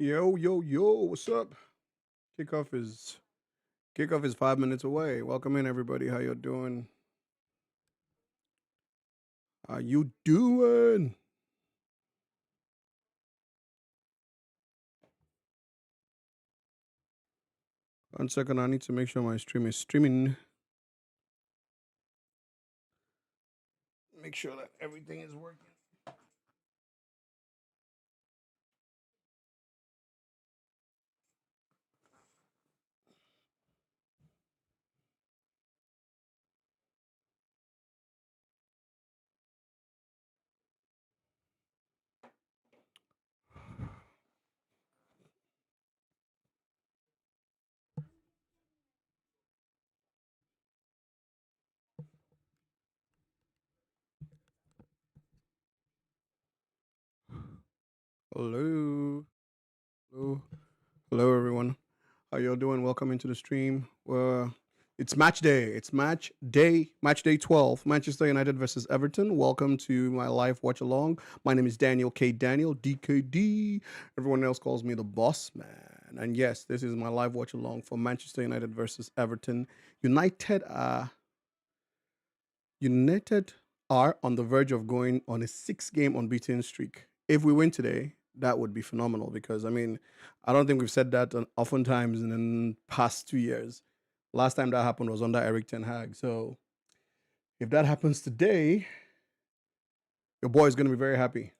Yo, yo, yo, what's up? Kickoff is kickoff is 5 minutes away. Welcome in everybody. How you doing? How you doing? 1 second, I need to make sure my stream is streaming. Make sure that everything is working. Hello. Hello. Hello everyone. How y'all doing? Welcome into the stream. It's match day. It's match day 12. Manchester United versus Everton. Welcome to my live watch along. My name is Daniel K. Daniel, DKD. Everyone else calls me the boss man. And yes, this is my live watch along for Manchester United versus Everton. United are United are on the verge of going on a 6 game unbeaten streak. If we win today, that would be phenomenal because I don't think we've said that oftentimes in the past 2 years. Last time that happened was under Eric Ten Hag. So if that happens today, your boy is going to be very happy.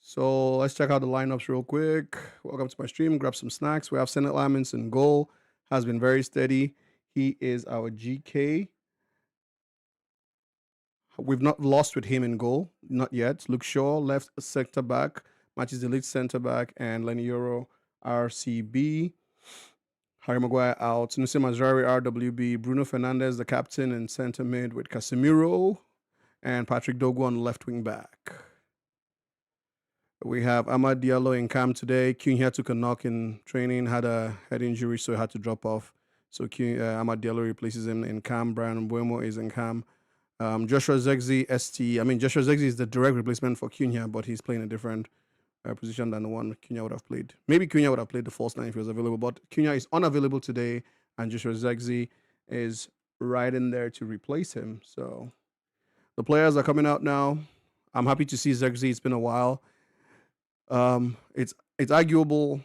So let's check out the lineups real quick. Welcome to my stream. Grab some snacks. We have Senate Lamens in goal. Has been very steady. He is our GK. We've not lost with him in goal, not yet. Luke Shaw, left sector back, matches the lead centre back, and Lenny Euro, RCB. Harry Maguire out. Nussim Mazrari, RWB. Bruno Fernandes, the captain, and centre mid with Casemiro, and Patrick Dogu on the left wing back. We have Amad Diallo in camp today. Cunha took a knock in training, had a head injury, so he had to drop off. So Amad Diallo replaces him in camp. Brian Buemo is in camp. Joshua Zegzi, ST. Joshua Zegzi is the direct replacement for Cunha, but he's playing a different position than the one Cunha would have played. Maybe Cunha would have played the false nine if he was available, but Cunha is unavailable today, and Joshua Zegzi is right in there to replace him. So the players are coming out now. I'm happy to see Zegzi. It's been a while. It's arguable.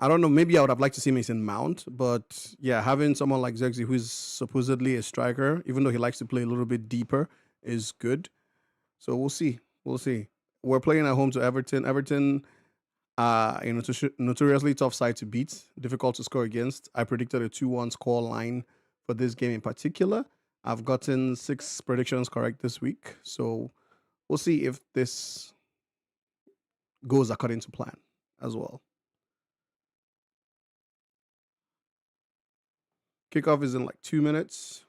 I don't know. Maybe I would have liked to see Mason Mount, but yeah, having someone like Zegzi, who is supposedly a striker, even though he likes to play a little bit deeper, is good. So we'll see. We'll see. We're playing at home to Everton. Everton, notoriously tough side to beat, difficult to score against. I predicted a 2-1 score line for this game in particular. I've gotten 6 predictions correct this week, so we'll see if this goes according to plan as well. Kickoff is in like 2 minutes.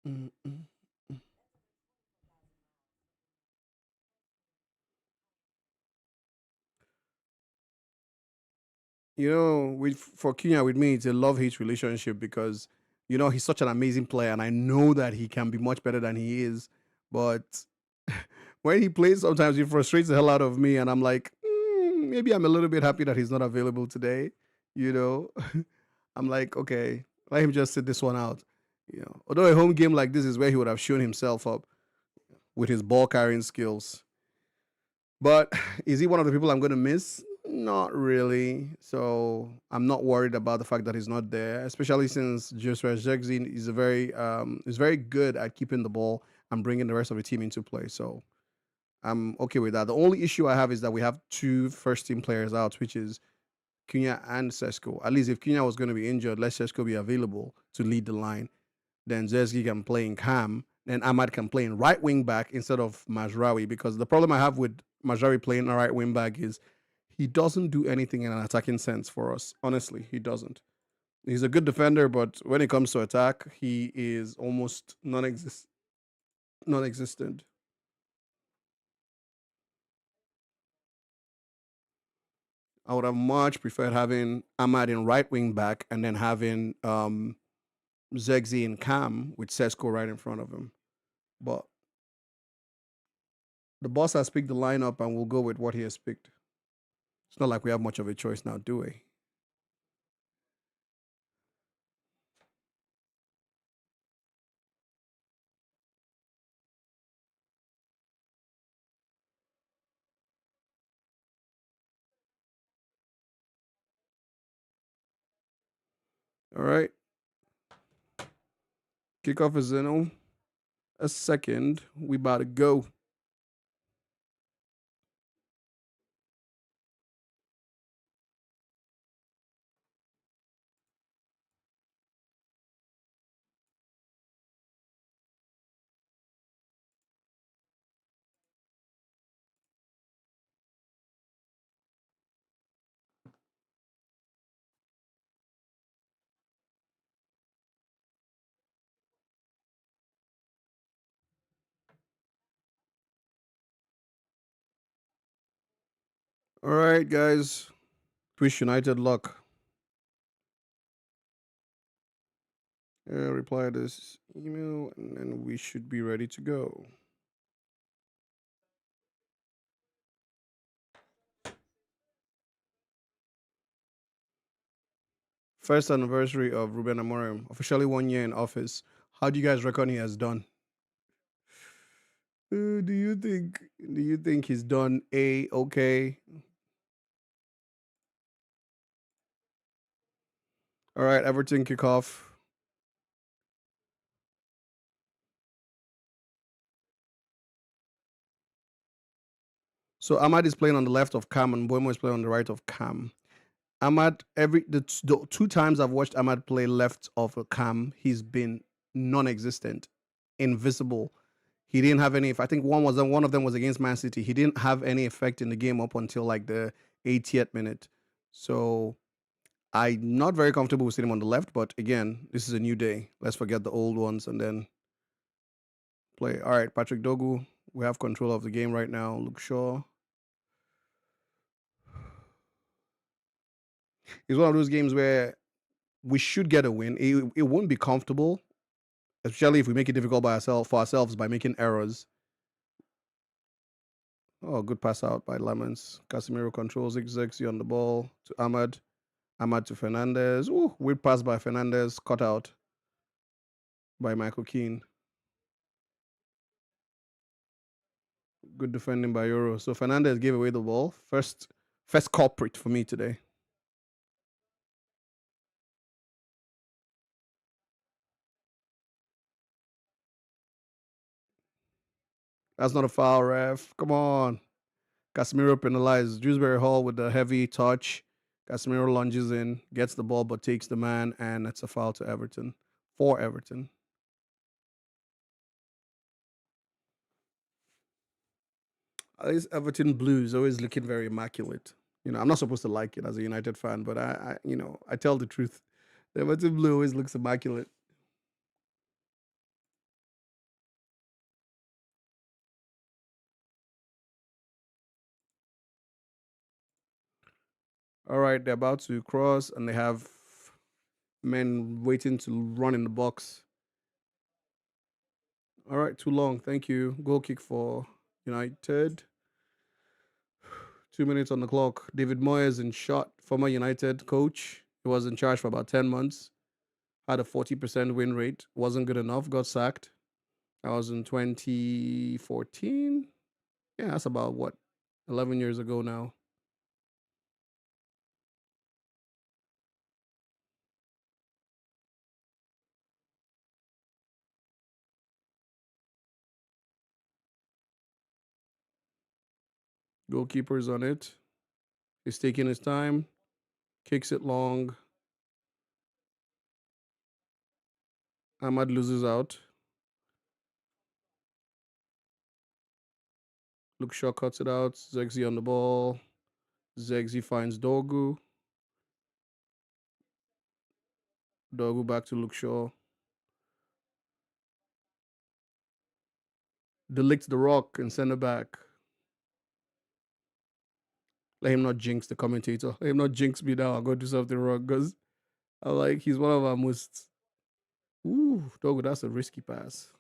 Mm-mm. With for Cunha with me, it's a love-hate relationship because he's such an amazing player, and I know that he can be much better than he is. But when he plays, sometimes he frustrates the hell out of me, and I'm like, maybe I'm a little bit happy that he's not available today. You know, I'm like, okay, let him just sit this one out. Although a home game like this is where he would have shown himself up with his ball carrying skills. But is he one of the people I'm going to miss? Not really. So I'm not worried about the fact that he's not there, especially since Joshua Zegzin is very good at keeping the ball and bringing the rest of the team into play. So I'm okay with that. The only issue I have is that we have 2 first team players out, which is Cunha and Sesko. At least if Cunha was going to be injured, let Sesko be available to lead the line. Then Zezgi can play in cam. Then Ahmad can play in right wing back instead of Majrawi, because the problem I have with Majrawi playing a right wing back is he doesn't do anything in an attacking sense for us. Honestly, he doesn't. He's a good defender, but when it comes to attack, he is almost non-existent. I would have much preferred having Ahmad in right wing back and then having Zegzi and Cam with Sesko right in front of him. But the boss has picked the lineup and we'll go with what he has picked. It's not like we have much of a choice now, do we? All right. Kickoff is in a second. We about to go. All right, guys. Wish United luck. Reply this email and then we should be ready to go. First anniversary of Ruben Amorim, officially 1 year in office. How do you guys reckon he has done? Do you think he's done a okay? All right, Everton kickoff. So Ahmad is playing on the left of Cam and Boemo is playing on the right of Cam. Ahmad, the two times I've watched Ahmad play left of a Cam, he's been non-existent, invisible. He didn't have any. I think one of them was against Man City. He didn't have any effect in the game up until like the 80th minute. So I'm not very comfortable with sitting on the left. But again, this is a new day. Let's forget the old ones and then play. All right, Patrick Dogu. We have control of the game right now. Luke Shaw. It's one of those games where we should get a win. It won't be comfortable, especially if we make it difficult for ourselves by making errors. Oh, good pass out by Lemons. Casemiro controls Zigzagzy on the ball to Ahmad. Ahmad to Fernandez. Ooh, weird pass by Fernandez. Cut out by Michael Keane. Good defending by Euro. So Fernandez gave away the ball. First culprit for me today. That's not a foul, ref. Come on. Casemiro penalized. Dewsbury Hall with the heavy touch. Casemiro lunges in, gets the ball, but takes the man, and it's a foul to Everton. For Everton. This Everton blue is always looking very immaculate. I'm not supposed to like it as a United fan, but I tell the truth. The Everton blue always looks immaculate. All right, they're about to cross, and they have men waiting to run in the box. All right, too long. Thank you. Goal kick for United. 2 minutes on the clock. David Moyes in shot, former United coach. He was in charge for about 10 months. Had a 40% win rate. Wasn't good enough. Got sacked. That was in 2014. Yeah, that's about what? 11 years ago now. Goalkeeper's on it. He's taking his time. Kicks it long. Ahmad loses out. Luke Shaw cuts it out. Zegzi on the ball. Zegzi finds Dogu. Dogu back to Luke Shaw. Delicts the rock and send it back. Let him not jinx the commentator. Let him not jinx me now. I'll go do something wrong because I like he's one of our most. Ooh, dog, that's a risky pass.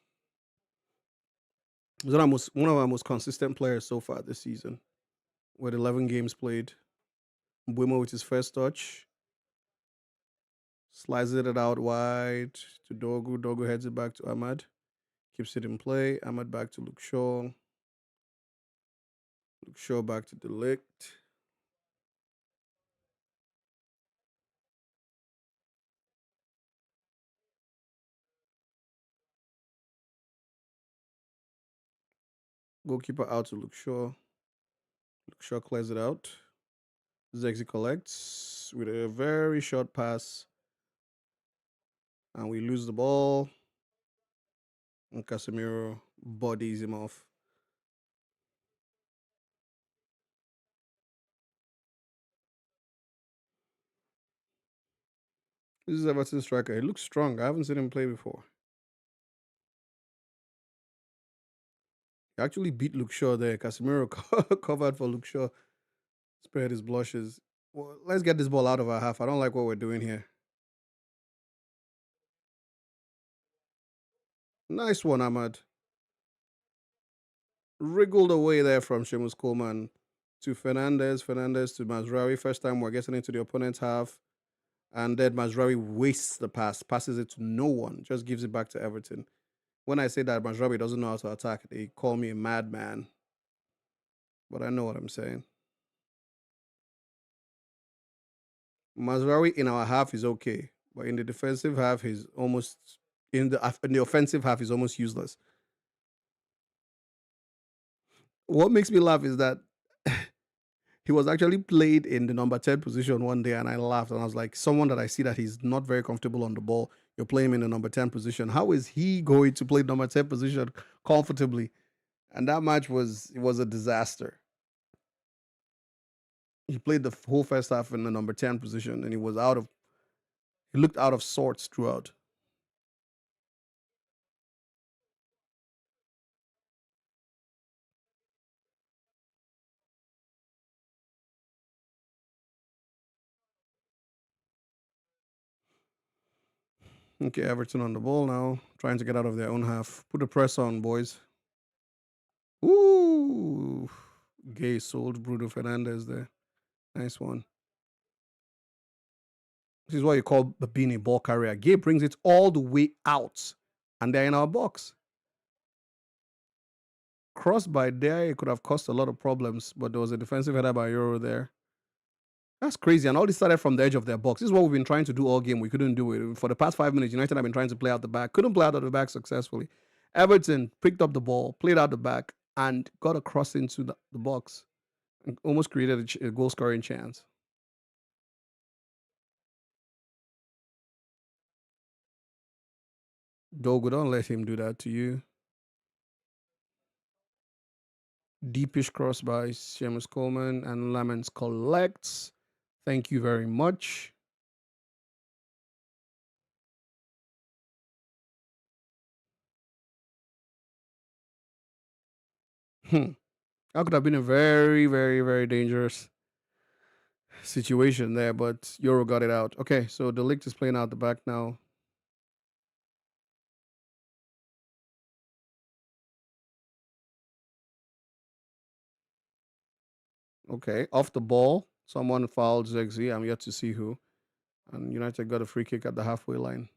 He's one of our most consistent players so far this season. With 11 games played, Mbeumo with his first touch slices it out wide to Dogu. Dogu heads it back to Ahmad. Keeps it in play. Ahmad back to Luke Shaw. Luke Shaw back to Delict. Goalkeeper out to Luke Shaw. Luke Shaw clears it out. Zexi collects with a very short pass. And we lose the ball. And Casemiro bodies him off. This is Everton striker. He looks strong. I haven't seen him play before. He actually beat Luke Shaw there. Casemiro covered for Luke Shaw. Spared his blushes. Well, let's get this ball out of our half. I don't like what we're doing here. Nice one, Ahmad. Wriggled away there from Seamus Coleman to Fernandez. Fernandez to Mazraoui. First time we're getting into the opponent's half. And then Mazraoui wastes the pass, passes it to no one, just gives it back to Everton. When I say that Mazraoui doesn't know how to attack, they call me a madman. But I know what I'm saying. Mazraoui in our half is okay, but in the defensive half, he's almost in the offensive half, he's almost useless. What makes me laugh is that he was actually played in the number 10 position one day, and I laughed and I was like, someone that I see that he's not very comfortable on the ball, you're playing him in the number 10 position. How is he going to play number 10 position comfortably? And that match was a disaster. He played the whole first half in the number 10 position and he looked out of sorts throughout. Okay, Everton on the ball now, trying to get out of their own half. Put the press on, boys. Ooh. Gay sold Bruno Fernandez there. Nice one. This is what you call being a ball carrier. Gay brings it all the way out, and they're in our box. Crossed by there, it could have caused a lot of problems, but there was a defensive header by Euro there. That's crazy. And all this started from the edge of their box. This is what we've been trying to do all game. We couldn't do it. For the past 5 minutes, United have been trying to play out the back. Couldn't play out of the back successfully. Everton picked up the ball, played out the back, and got a cross into the box. And almost created a goal scoring chance. Dogo, don't let him do that to you. Deepish cross by Seamus Coleman and Lamens collects. Thank you very much. That could have been a very, very, very dangerous situation there, but Euro got it out. Okay, so the Ligt is playing out the back now. Okay, off the ball, someone fouled Zegzi. I'm yet to see who. And United got a free kick at the halfway line.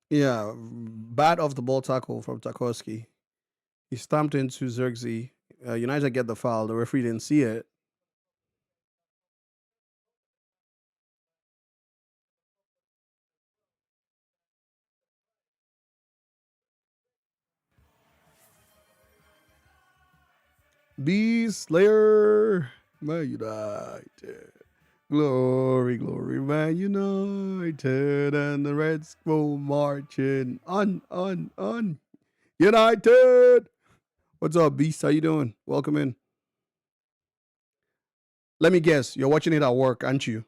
Yeah, bad off the ball tackle from Tarkowski. He stamped into Xerxes. United get the foul. The referee didn't see it. Beast Slayer, Man United. Glory, glory, Man United. And the Reds go marching on. United. What's up, Beast? How you doing? Welcome in. Let me guess. You're watching it at work, aren't you?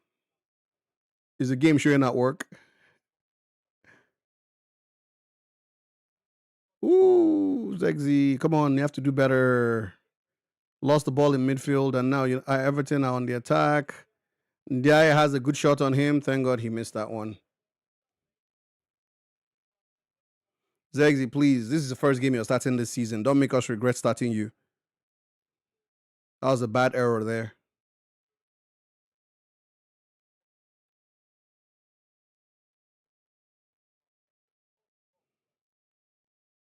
Is the game showing at work? Ooh, Zegzy. Come on. You have to do better. Lost the ball in midfield, and now Everton are on the attack. Ndiaye has a good shot on him. Thank God he missed that one. Zegzy, please. This is the first game you're starting this season. Don't make us regret starting you. That was a bad error there.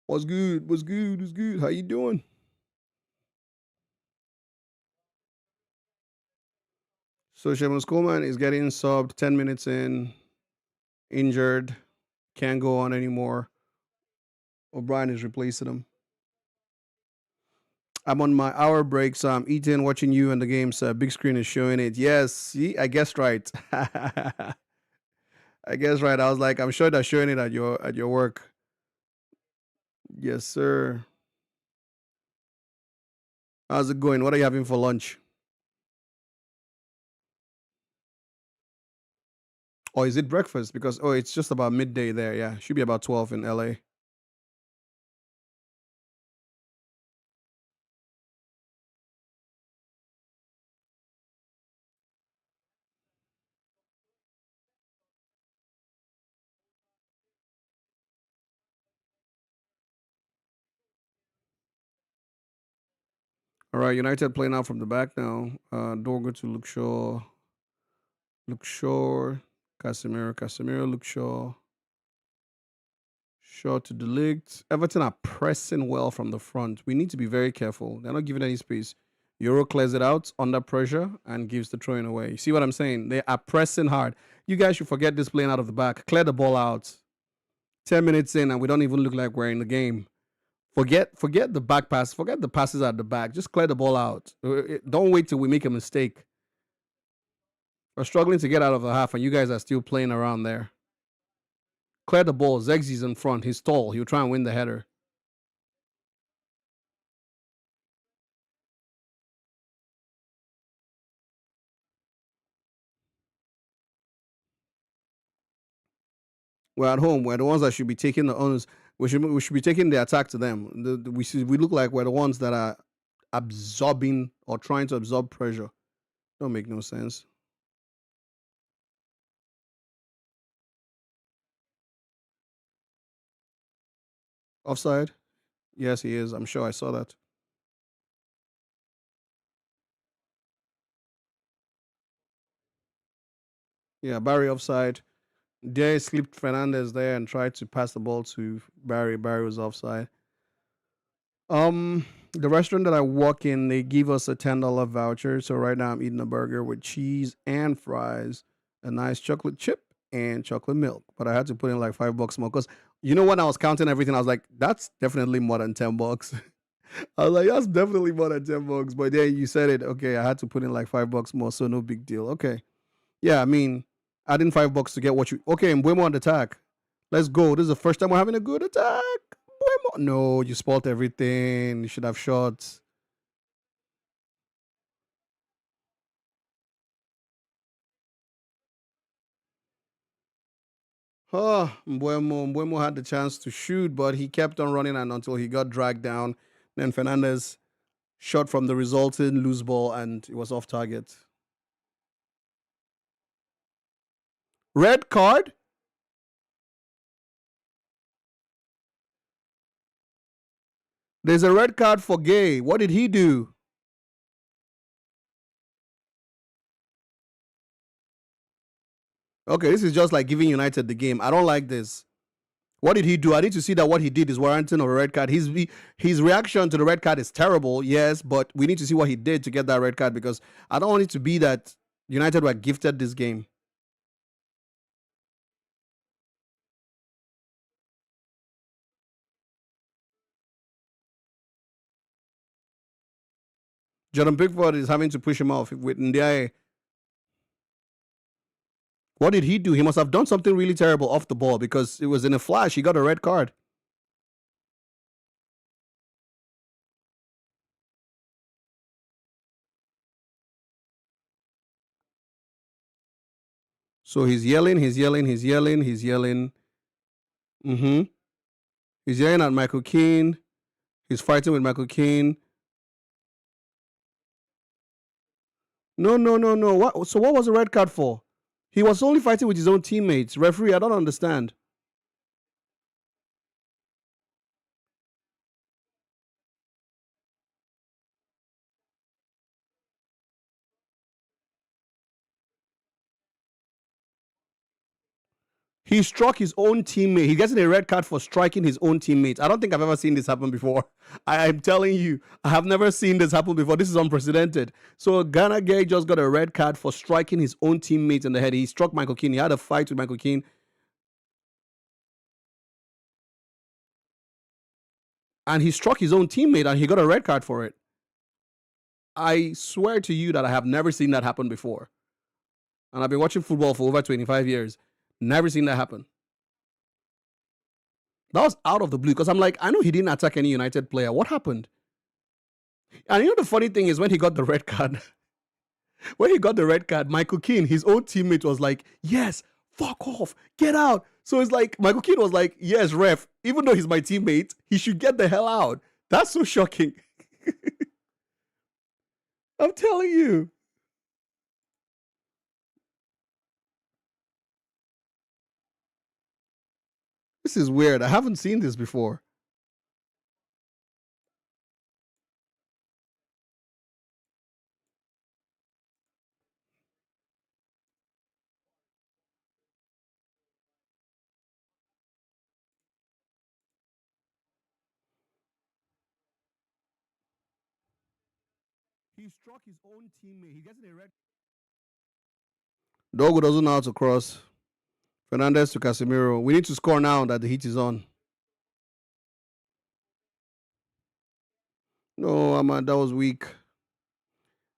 What's good? What's good? What's good? How you doing? So Seamus Coleman is getting subbed 10 minutes in, injured, can't go on anymore. O'Brien is replacing him. I'm on my hour break, so I'm eating, watching you, and the game's big screen is showing it. Yes, see, I guessed right. I guess right. I was like, I'm sure they're showing it at your work. Yes, sir. How's it going? What are you having for lunch? Or is it breakfast? Because it's just about midday there. Yeah, should be about 12 in LA. All right, United playing out from the back now. Dorgo to Luke Shaw, Casemiro, Luke Shaw, Shaw to Delict. Everton are pressing well from the front. We need to be very careful. They're not giving any space. Euro clears it out under pressure and gives the throwing away. You see what I'm saying? They are pressing hard. You guys should forget this playing out of the back. Clear the ball out. 10 minutes in and we don't even look like we're in the game. Forget the back pass. Forget the passes at the back. Just clear the ball out. Don't wait till we make a mistake. We're struggling to get out of the half, and you guys are still playing around there. Clear the ball. Zegzy's in front. He's tall. He'll try and win the header. We're at home. We're the ones that should be taking the onus. We should be taking the attack to them. We look like we're the ones that are absorbing or trying to absorb pressure. Don't make no sense. Offside? Yes, he is. I'm sure I saw that. Yeah, Barry offside. There slipped Fernandez there and tried to pass the ball to Barry. Barry was offside. The restaurant that I walk in, they give us a $10 voucher. So right now I'm eating a burger with cheese and fries, a nice chocolate chip and chocolate milk. But I had to put in like $5 more because when I was counting everything, I was like, that's definitely more than $10. I was like, that's definitely more than $10. But then you said it. Okay, I had to put in like $5 more, so no big deal. Okay. Yeah, I mean, adding $5 to get what you okay, and Buemo on the attack. Let's go. This is the first time we're having a good attack. Buemo. No, you spoiled everything. You should have shots. Oh, Mbuemo had the chance to shoot, but he kept on running and until he got dragged down. Then Fernandez shot from the resulting loose ball and it was off target. Red card? There's a red card for Gay. What did he do? Okay, this is just like giving United the game. I don't like this. What did he do? I need to see that what he did is warranting of a red card. His reaction to the red card is terrible, yes, but we need to see what he did to get that red card because I don't want it to be that United were gifted this game. Jordan Pickford is having to push him off with Ndiaye. What did he do? He must have done something really terrible off the ball because it was in a flash. He got a red card. So he's yelling, he's yelling, he's yelling, he's yelling. Mm-hmm. He's yelling at Michael Keane. He's fighting with Michael Keane. No, no, no, no. What? So what was the red card for? He was only fighting with his own teammates. Referee, I don't understand. He struck his own teammate. He gets a red card for striking his own teammates. I don't think I've ever seen this happen before. I'm telling you, I have never seen this happen before. This is unprecedented. So Ghana Gay just got a red card for striking his own teammate in the head. He struck Michael Keane. He had a fight with Michael Keane, and he struck his own teammate, and he got a red card for it. I swear to you that I have never seen that happen before. And I've been watching football for over 25 years. Never seen that happen. That was out of the blue because I'm like, I know he didn't attack any United player. What happened? And you know the funny thing is when he got the red card, when he got the red card, Michael Keane, his own teammate, was like, yes, fuck off, get out. So it's like Michael Keane was like, yes, ref, even though he's my teammate, he should get the hell out. That's so shocking. I'm telling you. This is weird. I haven't seen this before. He struck his own teammate. He gets a red. Dogo doesn't know how to cross. Fernandez to Casemiro. We need to score now that the heat is on. No, Ahmad, that was weak.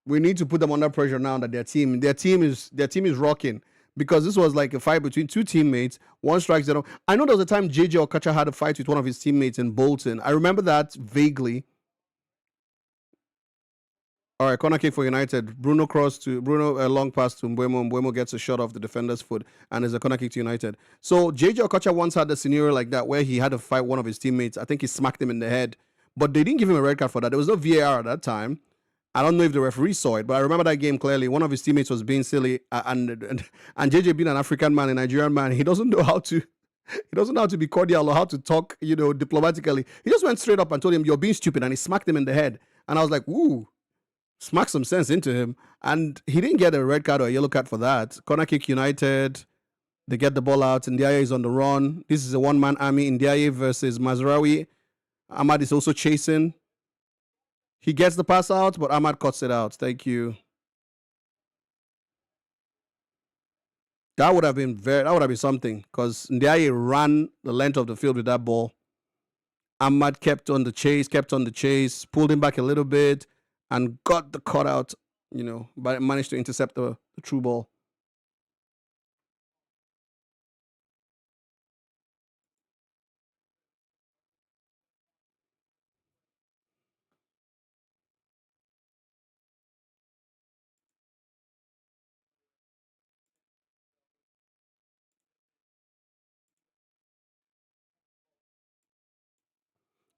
We need to put them under pressure now that their team is rocking because this was like a fight between two teammates. One strikes the other. I know there was a time JJ Okacha had a fight with one of his teammates in Bolton. I remember that vaguely. All right, corner kick for United. Bruno cross to Bruno, a long pass to Mbuemo. Mbuemo gets a shot off the defender's foot, and there's a corner kick to United. So JJ Okocha once had a scenario like that where he had to fight one of his teammates. I think he smacked him in the head, but they didn't give him a red card for that. There was no VAR at that time. I don't know if the referee saw it, but I remember that game clearly. One of his teammates was being silly, and JJ being an African man, a Nigerian man, he doesn't know how to. He doesn't know how to be cordial or how to talk, diplomatically. He just went straight up and told him, "You're being stupid," and he smacked him in the head. And I was like, "Ooh." Smack some sense into him. And he didn't get a red card or a yellow card for that. Corner kick United. They get the ball out. Ndiaye is on the run. This is a one-man army. Ndiaye versus Mazraoui. Ahmad is also chasing. He gets the pass out, but Ahmad cuts it out. Thank you. That would have been something because Ndiaye ran the length of the field with that ball. Ahmad kept on the chase, pulled him back a little bit, and got the cutout, but managed to intercept the true ball.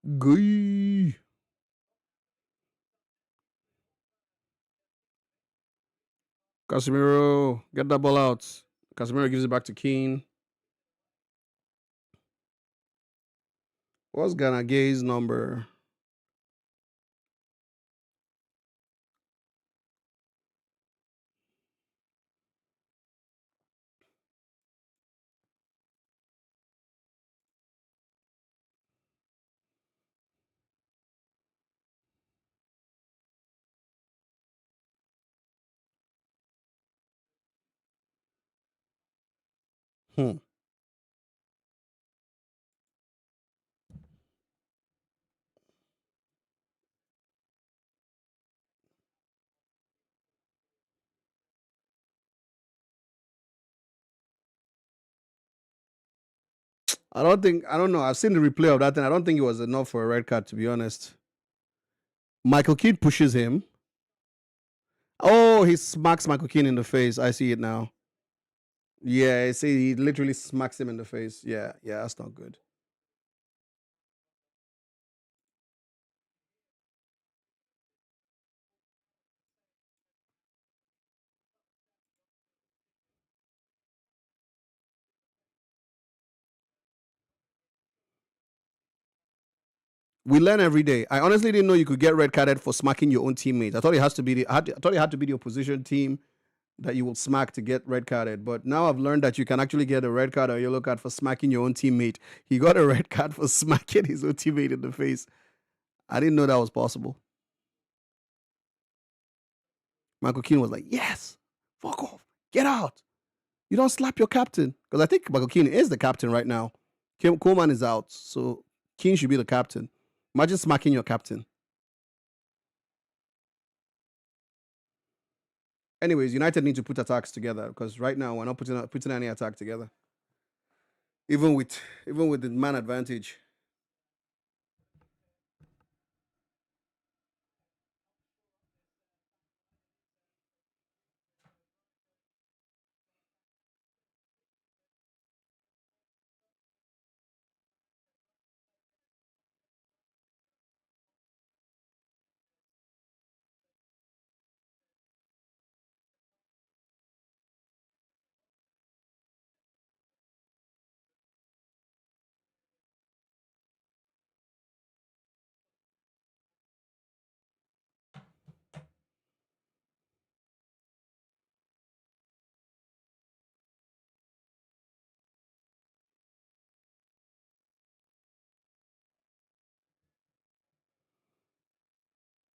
Gee. Casemiro, get that ball out. Casemiro gives it back to Keane. What's Ghana Gay's number? Hmm. I don't know. I've seen the replay of that, and I don't think it was enough for a red card, to be honest. Michael Keane pushes him. Oh, he smacks Michael Keane in the face. I see it now. Yeah, I see. He literally smacks him in the face. Yeah, yeah, that's not good. We learn every day. I honestly didn't know you could get red carded for smacking your own teammates. I thought it has to be I thought it had to be the opposition team that you will smack to get red carded. But now I've learned that you can actually get a red card or a yellow card for smacking your own teammate. He got a red card for smacking his own teammate in the face. I didn't know that was possible. Michael Keane was like, "Yes, fuck off, get out. You don't slap your captain." Because I think Michael Keane is the captain right now. Coleman is out, so Keane should be the captain. Imagine smacking your captain. Anyways, United need to put attacks together because right now we're not putting any attack together. Even with the man advantage.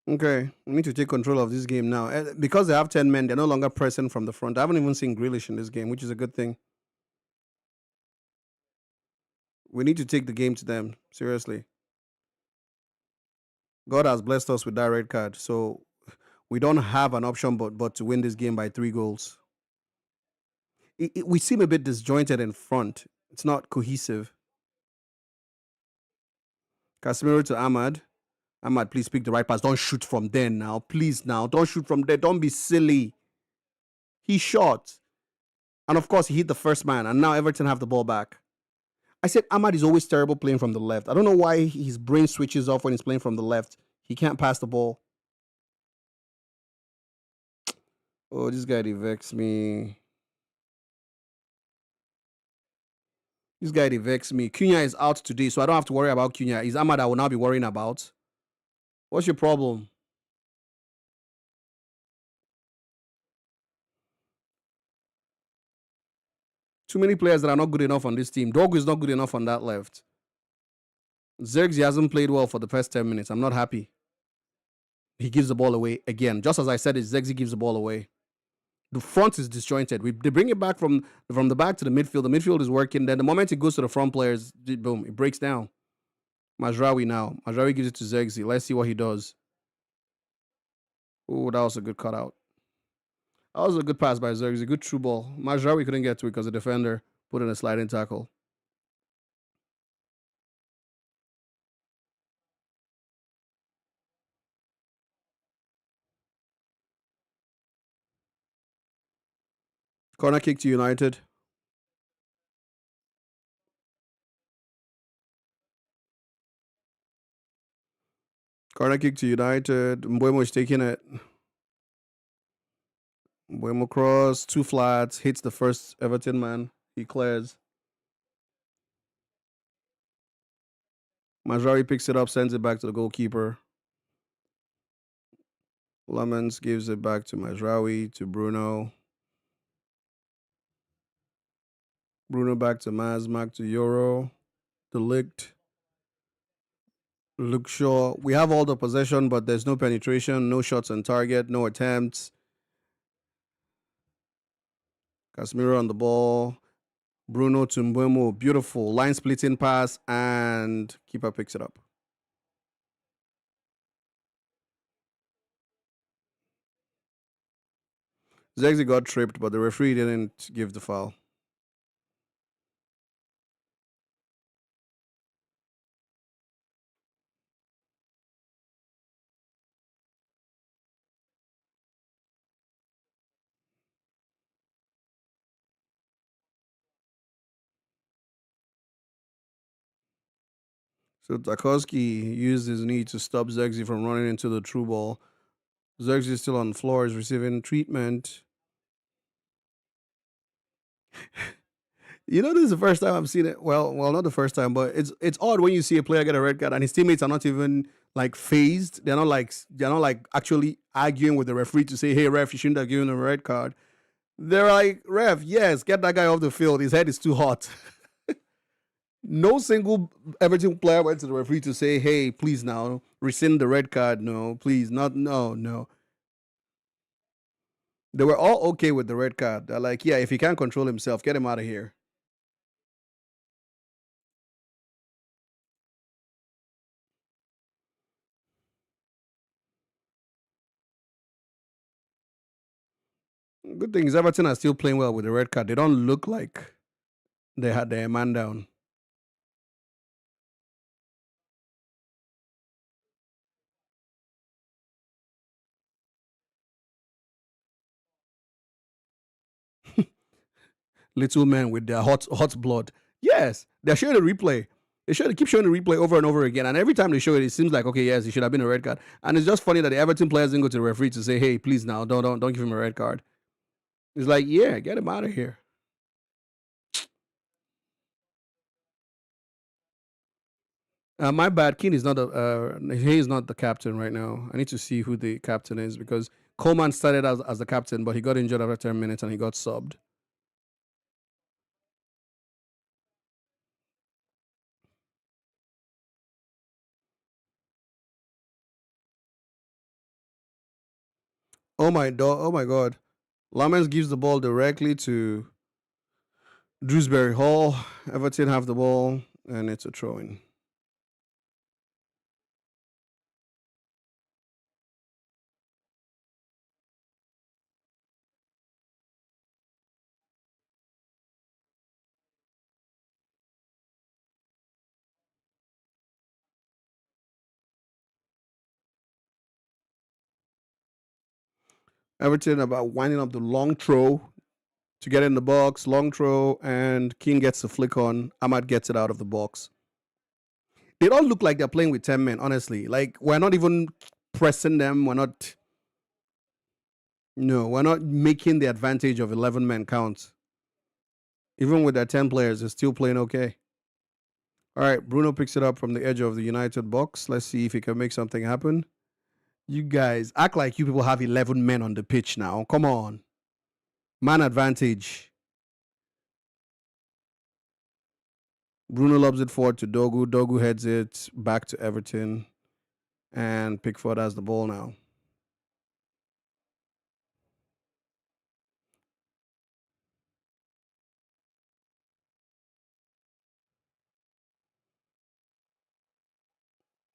Okay, we need to take control of this game now. Because they have 10 men, they're no longer pressing from the front. I haven't even seen Grealish in this game, which is a good thing. We need to take the game to them, seriously. God has blessed us with that red card, so we don't have an option but to win this game by 3 goals. We seem a bit disjointed in front. It's not cohesive. Casemiro to Ahmad. Ahmad, please pick the right pass. Don't shoot from there now. Please now. Don't shoot from there. Don't be silly. He shot. And of course, he hit the first man. And now Everton have the ball back. I said Ahmad is always terrible playing from the left. I don't know why his brain switches off when he's playing from the left. He can't pass the ball. Oh, this guy, he vex me. This guy, he vex me. Cunha is out today, so I don't have to worry about Cunha. Is Ahmad I will now be worrying about? What's your problem? Too many players that are not good enough on this team. Dog is not good enough on that left. Zergzi hasn't played well for the first 10 minutes. I'm not happy. He gives the ball away again. Just as I said, Zergzi gives the ball away. The front is disjointed. They bring it back from the back to the midfield. The midfield is working. Then the moment it goes to the front players, boom, it breaks down. Majrawi now. Majrawi gives it to Zergzi. Let's see what he does. Oh, that was a good cutout. That was a good pass by Zergzi. Good true ball. Majrawi couldn't get to it because the defender put in a sliding tackle. Corner kick to United. Corner kick to United. Mbuemo is taking it. Mbuemo cross, 2 flats, hits the first Everton man. He clears. Majari picks it up, sends it back to the goalkeeper. Lemons gives it back to Majrawi, to Bruno. Bruno back to Mazmak, to Euro. Delict. Luke Shaw. We have all the possession, but there's no penetration, no shots on target, no attempts. Casemiro on the ball. Bruno to Mbuemo. Beautiful. Line splitting pass, and keeper picks it up. Zegzi got tripped, but the referee didn't give the foul. So Tarkowski used his knee to stop Zexi from running into the true ball. Zexi is still on the floor, is receiving treatment. This is the first time I've seen it. Well, not the first time, but it's odd when you see a player get a red card and his teammates are not even like phased. They're not like actually arguing with the referee to say, "Hey, ref, you shouldn't have given him a red card." They're like, "Ref, yes, get that guy off the field. His head is too hot." No single Everton player went to the referee to say, "Hey, please now rescind the red card." No, please, not no, no. They were all okay with the red card. They're like, "Yeah, if he can't control himself, get him out of here." Good thing is Everton are still playing well with the red card. They don't look like they had their man down. Little men with their hot blood. Yes, they're showing a replay. They keep showing the replay over and over again. And every time they show it, it seems like, okay, yes, it should have been a red card. And it's just funny that the Everton players didn't go to the referee to say, "Hey, please now, don't give him a red card." It's like, yeah, get him out of here. My bad. Keane is not he is not the captain right now. I need to see who the captain is because Coleman started as the captain, but he got injured after 10 minutes and he got subbed. Oh my god. Lamens gives the ball directly to Drewsbury Hall. Everton have the ball and it's a throw in. Everton about winding up the long throw to get in the box, long throw, and Keane gets the flick on. Ahmad gets it out of the box. They don't look like they're playing with 10 men, honestly. Like, we're not even pressing them. We're not, no, we're not making the advantage of 11 men count. Even with their 10 players, they're still playing okay. All right, Bruno picks it up from the edge of the United box. Let's see if he can make something happen. You guys act like you people have 11 men on the pitch now. Come on. Man advantage. Bruno lobs it forward to Dogu. Dogu heads it back to Everton. And Pickford has the ball now.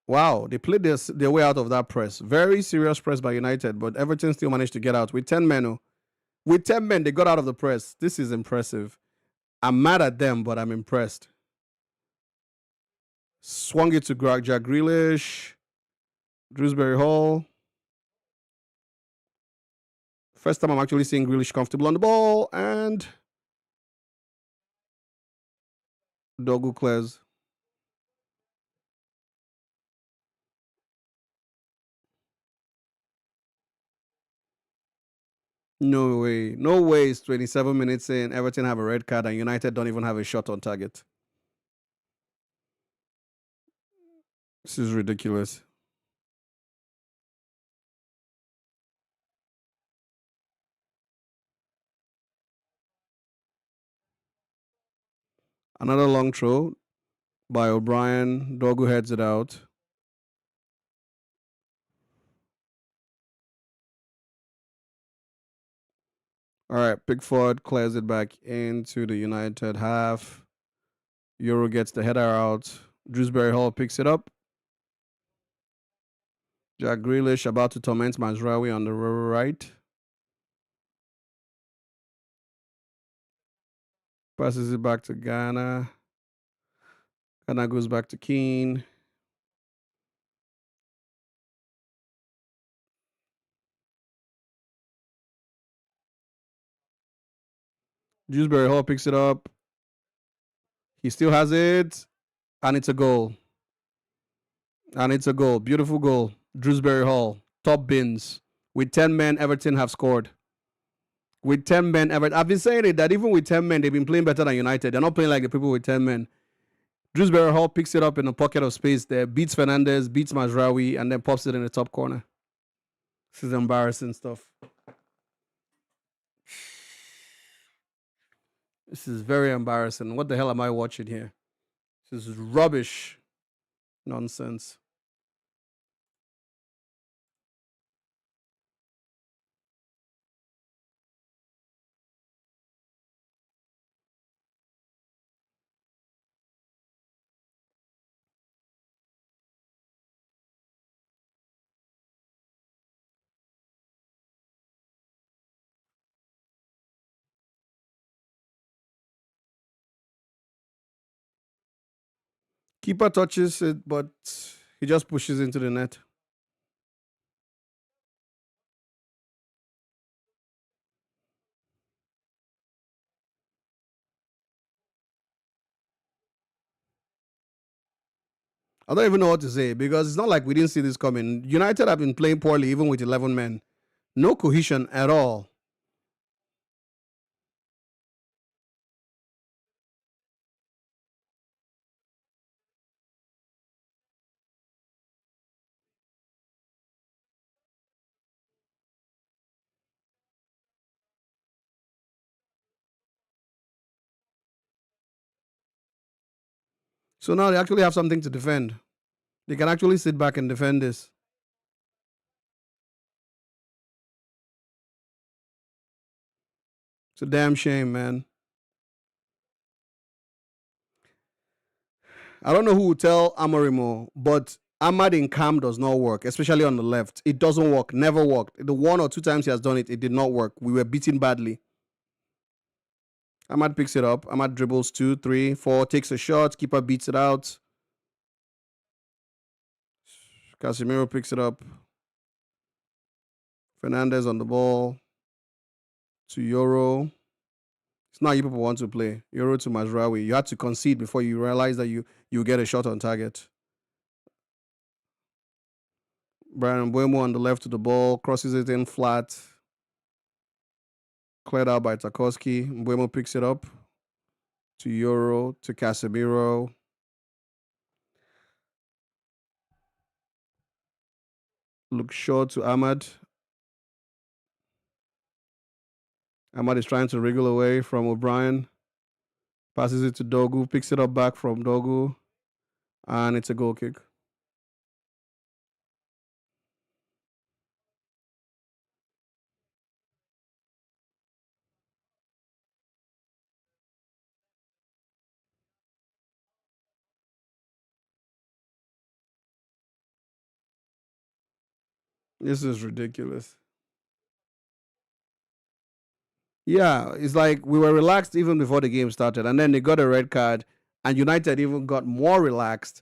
Wow, they played their way out of that press. Very serious press by United, but Everton still managed to get out with 10 men. With 10 men, they got out of the press. This is impressive. I'm mad at them, but I'm impressed. Swung it to Jack Grealish, Drewsbury Hall. First time I'm actually seeing Grealish comfortable on the ball, and Dogu clears. No way. No way it's 27 minutes in. Everton have a red card, and United don't even have a shot on target. This is ridiculous. Another long throw by O'Brien. Dogu heads it out. All right, Pickford clears it back into the United half. Euro gets the header out. Drewsbury Hall picks it up. Jack Grealish about to torment Mazraoui on the right. Passes it back to Ghana. Ghana goes back to Keane. Dewsbury Hall picks it up. He still has it, and it's a goal. And it's a goal. Beautiful goal. Drewsbury Hall. Top bins. With 10 men, Everton have scored. With 10 men, Everton. I've been saying it that even with 10 men, they've been playing better than United. They're not playing like the people with 10 men. Drewsbury Hall picks it up in a pocket of space there, beats Fernandez, beats Mazraoui, and then pops it in the top corner. This is embarrassing stuff. This is very embarrassing. What the hell am I watching here? This is rubbish. Nonsense. Keeper touches it, but he just pushes into the net. I don't even know what to say because it's not like we didn't see this coming. United have been playing poorly even with 11 men. No cohesion at all. So now they actually have something to defend. They can actually sit back and defend this. It's a damn shame, man. I don't know who will tell Amorimo, but Ahmad in Cam does not work, especially on the left. It doesn't work. Never worked. The 1 or 2 times he has done it, it did not work. We were beaten badly. Ahmad picks it up. Ahmad dribbles 2, 3, 4, takes a shot. Keeper beats it out. Casemiro picks it up. Fernandez on the ball. To Euro. It's not you people want to play. Euro to Mazraoui. You had to concede before you realize that you get a shot on target. Brian Mbuemo on the left to the ball. Crosses it in flat. Cleared out by Tarkowski. Mbuemo picks it up. To Euro. To Casemiro. Looks short to Ahmad. Ahmad is trying to wriggle away from O'Brien. Passes it to Dogu. Picks it up back from Dogu. And it's a goal kick. This is ridiculous. Yeah, it's like we were relaxed even before the game started, and then they got a red card, and United even got more relaxed,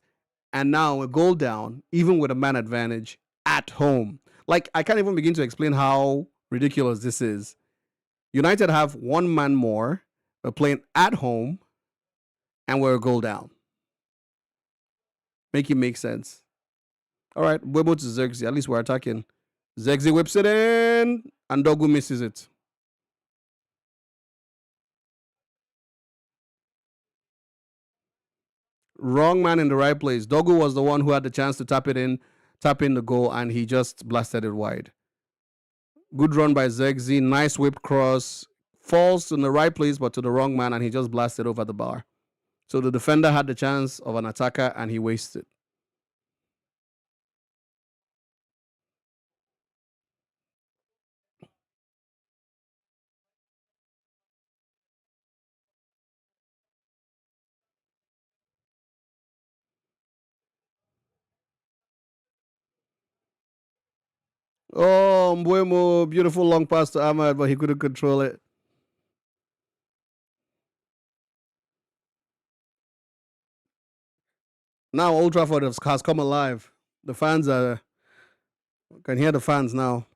and now a goal down, even with a man advantage at home. Like, I can't even begin to explain how ridiculous this is. United have one man more, we're playing at home, and we're a goal down. Make it make sense. All right, we're able to Zirkzee. At least we're attacking. Zirkzee whips it in, and Dogu misses it. Wrong man in the right place. Dogu was the one who had the chance to tap in the goal, and he just blasted it wide. Good run by Zirkzee. Nice whip cross. Falls in the right place, but to the wrong man, and he just blasted over the bar. So the defender had the chance of an attacker, and he wasted. Oh, Mbuemo, beautiful long pass to Ahmad, but he couldn't control it. Now Old Trafford has come alive. The fans can hear the fans now.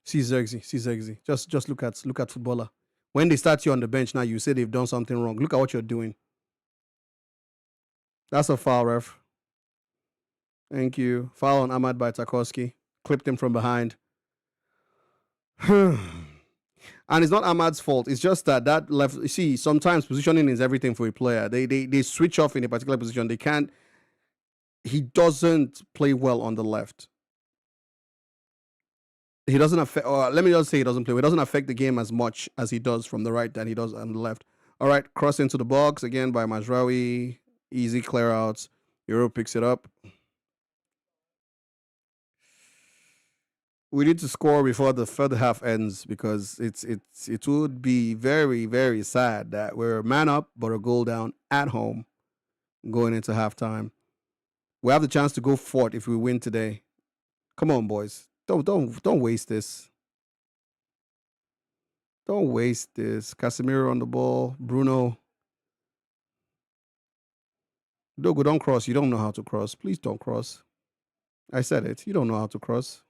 See Zirkzee, see Zirkzee. Just look at footballer. When they start you on the bench now, you say they've done something wrong. Look at what you're doing. That's a foul, ref. Thank you. Foul on Ahmad by Tarkowski. Clipped him from behind. And it's not Ahmad's fault. It's just that left. You see, sometimes positioning is everything for a player. They switch off in a particular position. They can't. He doesn't play well on the left. He doesn't affect. Or let me just say, he doesn't play. He doesn't affect the game as much as he does from the right than he does on the left. All right, cross into the box again by Majraoui. Easy clear outs. Euro picks it up. We need to score before the third half ends because it would be very very sad that we're a man up but a goal down at home going into halftime. We have the chance to go fourth if we win today. Come on, boys. Don't waste this. Don't waste this. Casemiro on the ball. Bruno. Dogo, don't cross. You don't know how to cross. Please don't cross. I said it. You don't know how to cross.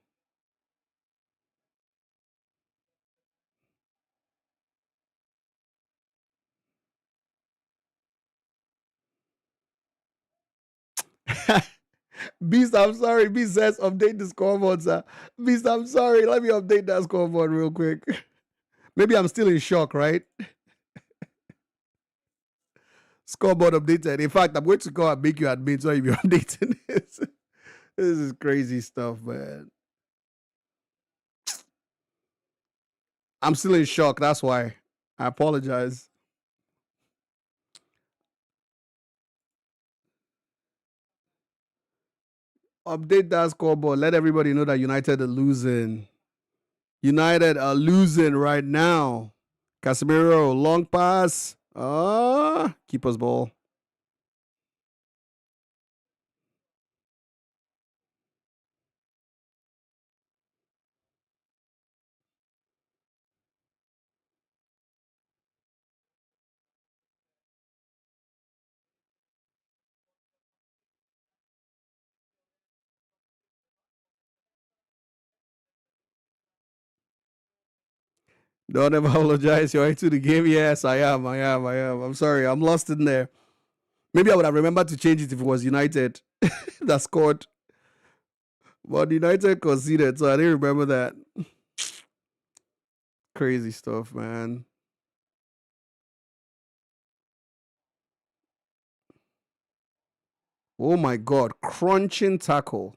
Beast, I'm sorry. Beast says update the scoreboard, sir. Beast, I'm sorry. Let me update that scoreboard real quick. Maybe I'm still in shock, right? Scoreboard updated. In fact, I'm going to go and make you admit so if you're updating this. This is crazy stuff, man. I'm still in shock. That's why. I apologize. Update that scoreboard. Let everybody know that United are losing. United are losing right now. Casemiro, long pass. Keeper's ball. Don't ever apologize. You're into the game. Yes, I am. I am. I am. I'm sorry. I'm lost in there. Maybe I would have remembered to change it if it was United that scored. But United conceded, so I didn't remember that. Crazy stuff, man. Oh my God. Crunching tackle.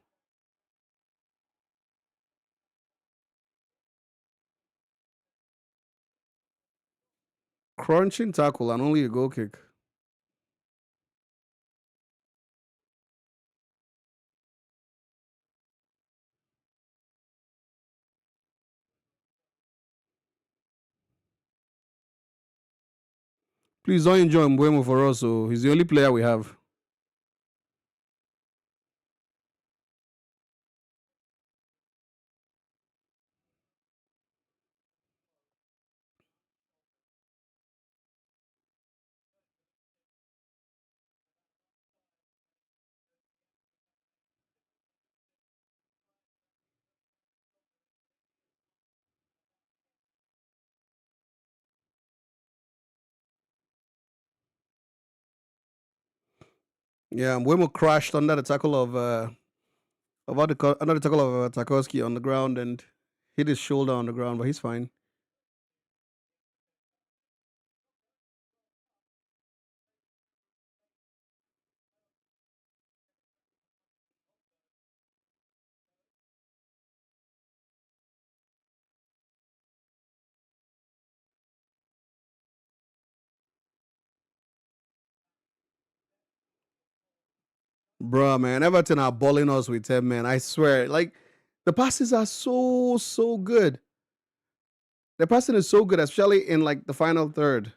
Crunching tackle and only a goal kick. Please don't enjoy Mbuemo for us. So he's the only player we have. Yeah, Mbuemo crashed under the tackle of under the tackle of Tarkowski on the ground and hit his shoulder on the ground, but he's fine. Bruh, man, Everton are balling us with 10 men. I swear. Like, the passes are so good. The passing is so good, especially in like the final third.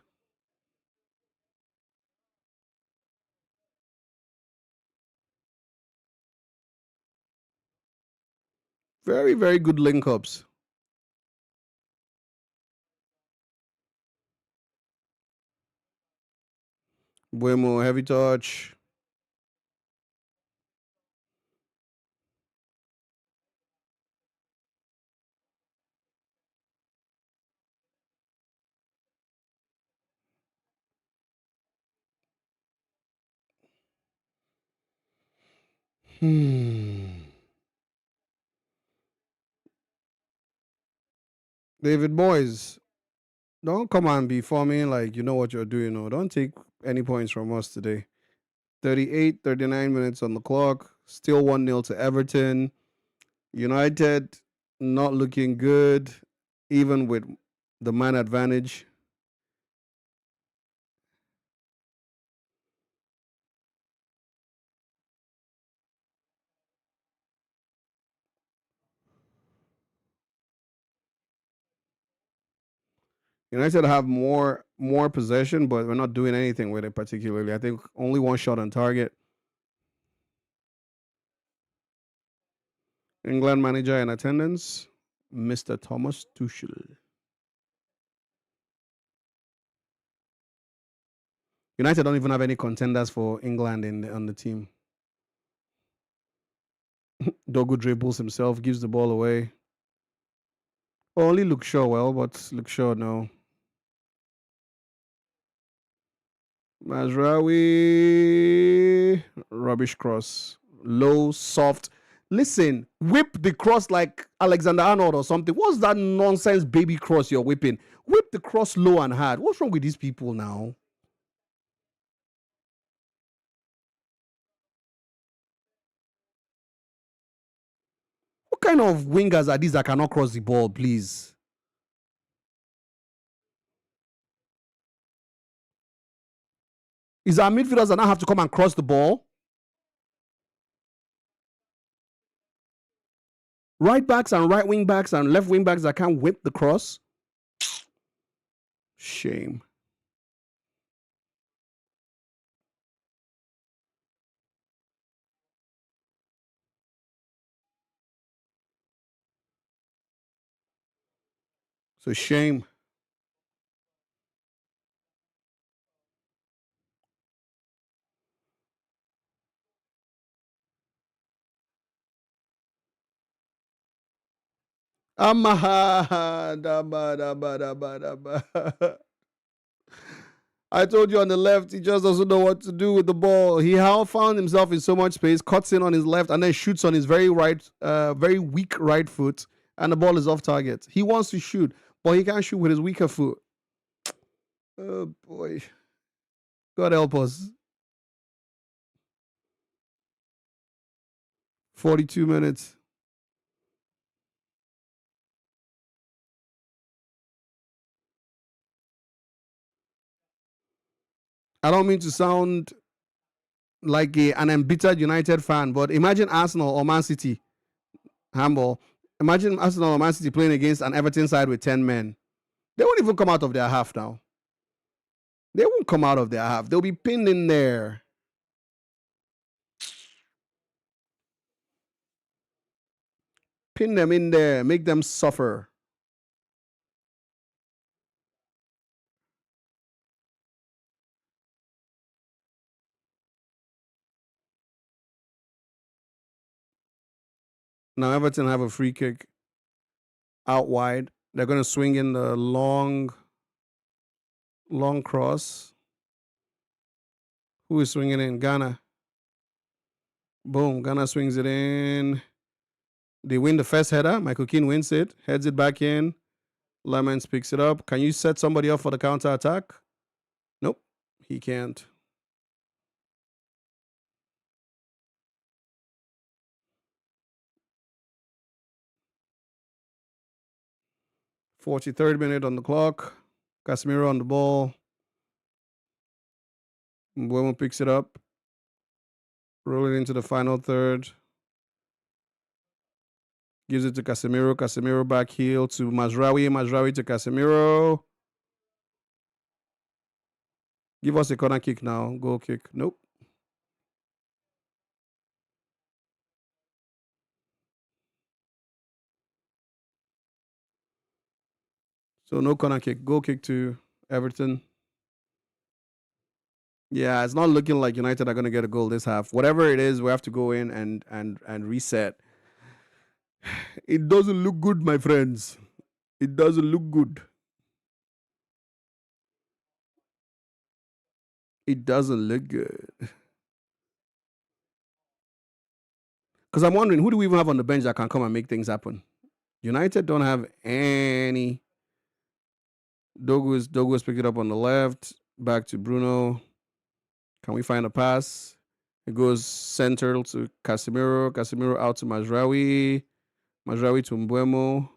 Very, very good link ups. Buemo, heavy touch. David Boys, don't come and be forming like you know what you're doing. No, don't take any points from us today. 38, 39 minutes on the clock. Still 1-0 to Everton. United not looking good, even with the man advantage. United have more possession, but we're not doing anything with it particularly. I think only one shot on target. England manager in attendance, Mr. Thomas Tuchel. United don't even have any contenders for England on the team. Dogu dribbles himself, gives the ball away. Only Luke Shaw well, but Luke Shaw no. Mazraoui, rubbish cross, low, soft. Listen, whip the cross like Alexander Arnold or something. What's that nonsense baby cross you're whipping? Whip the cross low and hard. What's wrong with these people now? What kind of wingers are these that cannot cross the ball, please? Is our midfielders that now have to come and cross the ball? Right backs and right wing backs and left wing backs that can't whip the cross? Shame. So shame. Amaha. Daba, daba, daba, daba. I told you on the left, he just doesn't know what to do with the ball. He found himself in so much space, cuts in on his left, and then shoots on his very right, very weak right foot, and the ball is off target. He wants to shoot, but he can't shoot with his weaker foot. Oh boy, God help us. 42 minutes. I don't mean to sound like an embittered United fan, but imagine Arsenal or Man City, handball. Imagine Arsenal or Man City playing against an Everton side with 10 men. They won't even come out of their half now. They won't come out of their half. They'll be pinned in there. Pin them in there. Make them suffer. Now Everton have a free kick out wide. They're going to swing in the long cross. Who is swinging in? Ghana. Boom. Ghana swings it in. They win the first header. Michael Keane wins it. Heads it back in. Lemons picks it up. Can you set somebody up for the counter attack? Nope. He can't. "43rd minute on the clock. Casemiro on the ball. Mbuemo picks it up. Roll it into the final third. Gives it to Casemiro. Casemiro back heel to Mazraoui. Mazraoui to Casemiro. Give us a corner kick now. Goal kick. Nope. So no corner kick. Goal kick to Everton. Yeah, it's not looking like United are going to get a goal this half. Whatever it is, we have to go in and reset. It doesn't look good, my friends. It doesn't look good. It doesn't look good. Because I'm wondering, who do we even have on the bench that can come and make things happen? United don't have any. Dogu is picked it up on the left. Back to Bruno. Can we find a pass? It goes central to Casemiro. Casemiro out to Mazraoui. Mazraoui to Mbuemo.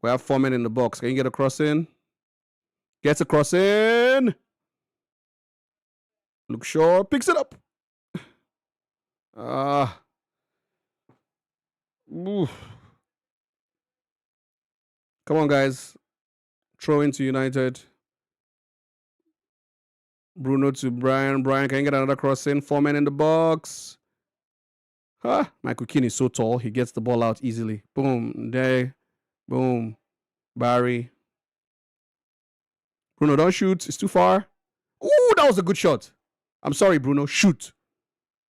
We have 4 men in the box. Can you get a cross in? Gets a cross in. Luke Shaw picks it up. Ah. Oof. Come on, guys. Throw into United. Bruno to Brian. Brian, can you get another cross in? 4 men in the box. Huh? Michael Keane is so tall. He gets the ball out easily. Boom. There. Boom. Barry. Bruno, don't shoot. It's too far. Ooh, that was a good shot. I'm sorry, Bruno. Shoot.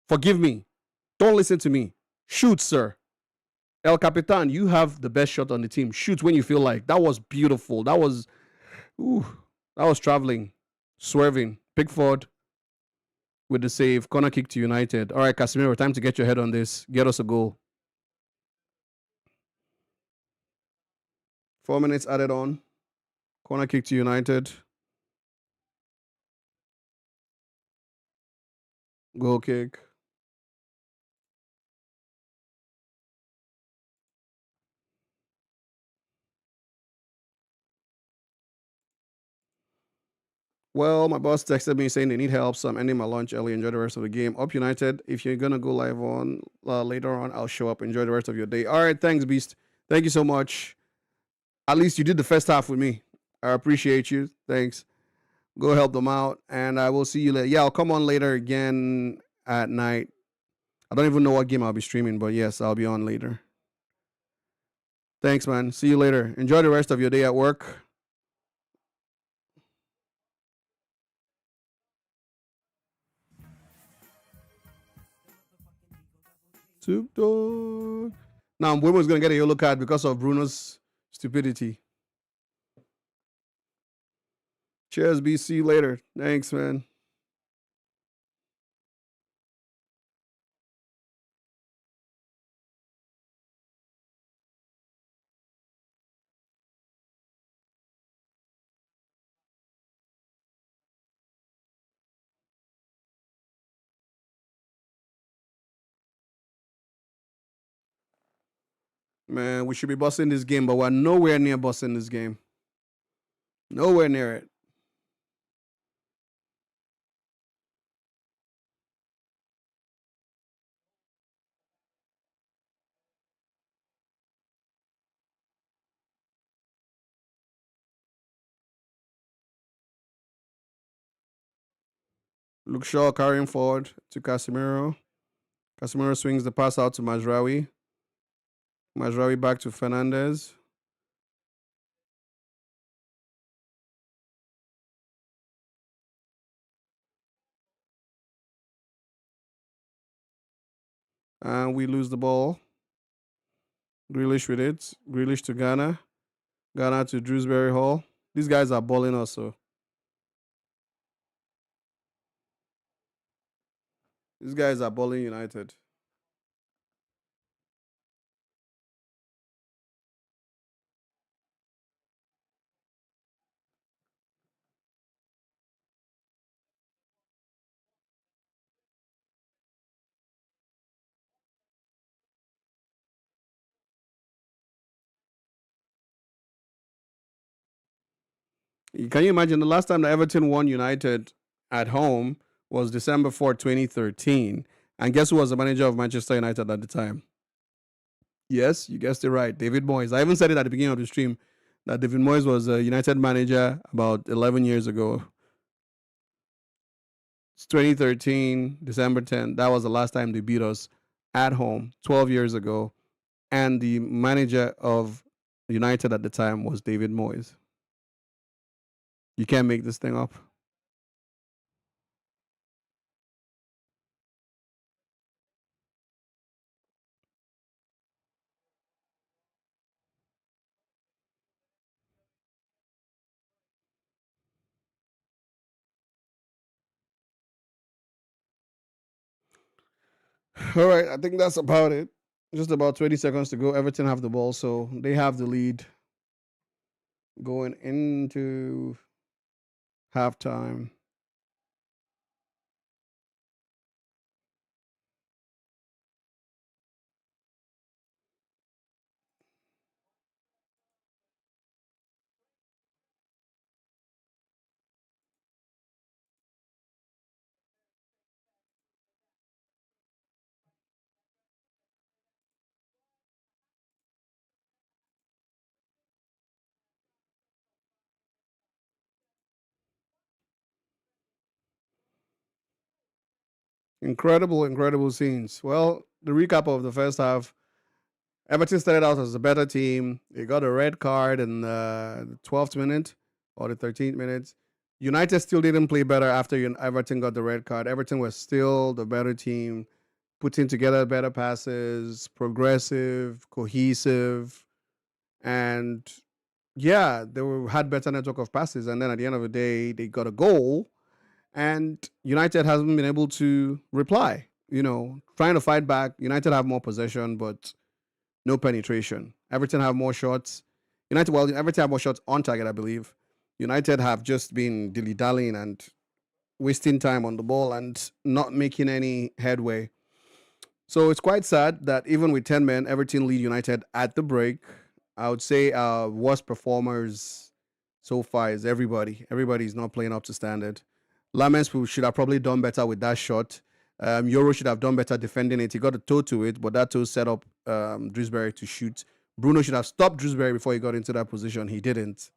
Forgive me. Don't listen to me. Shoot, sir. El Capitan, you have the best shot on the team. Shoot when you feel like. That was beautiful. Ooh, that was traveling. Swerving. Pickford with the save. Corner kick to United. All right, Casemiro, time to get your head on this. Get us a goal. 4 minutes added on. Corner kick to United. Goal kick. Well, my boss texted me saying they need help, so I'm ending my lunch early. Enjoy the rest of the game. Up United. If you're gonna go live on later on, I'll show up. Enjoy the rest of your day. All right, thanks, Beast. Thank you so much. At least you did the first half with me. I appreciate you. Thanks. Go help them out, and I will see you later. Yeah, I'll come on later again at night. I don't even know what game I'll be streaming, but yes, I'll be on later. Thanks, man. See you later. Enjoy the rest of your day at work. Soup dog. Now, Mbuemo's going to get a yellow card because of Bruno's stupidity. Cheers, B. See you later. Thanks, man. Man, we should be bossing this game, but we're nowhere near bossing this game. Nowhere near it. Luke Shaw carrying forward to Casemiro. Casemiro swings the pass out to Mazraoui. Mazraoui back to Fernandez. And we lose the ball. Grealish with it. Grealish to Ghana. Ghana to Drewsbury Hall. These guys are balling us, so these guys are balling United. Can you imagine the last time that Everton won United at home was December 4th, 2013. And guess who was the manager of Manchester United at the time? Yes, you guessed it right. David Moyes. I even said it at the beginning of the stream that David Moyes was a United manager about 11 years ago. It's 2013, December 10th. That was the last time they beat us at home 12 years ago. And the manager of United at the time was David Moyes. You can't make this thing up. All right, I think that's about it. Just about 20 seconds to go. Everton have the ball, so they have the lead going into halftime. Incredible, incredible scenes. Well, the recap of the first half. Everton started out as a better team. They got a red card in the 12th minute or the 13th minute. United still didn't play better after Everton got the red card. Everton was still the better team, putting together better passes, progressive, cohesive, and yeah, had better network of passes. And then at the end of the day, they got a goal, and United hasn't been able to reply. Trying to fight back. United have more possession, but no penetration. Everton have more shots. Everton have more shots on target, I believe. United have just been dilly dallying and wasting time on the ball and not making any headway. So it's quite sad that even with 10 men, Everton lead United at the break. I would say our worst performers so far is everybody. Everybody's not playing up to standard. Lamens should have probably done better with that shot. Euro should have done better defending it. He got a toe to it, but that toe set up Drewsbury to shoot. Bruno should have stopped Drewsbury before he got into that position. He didn't.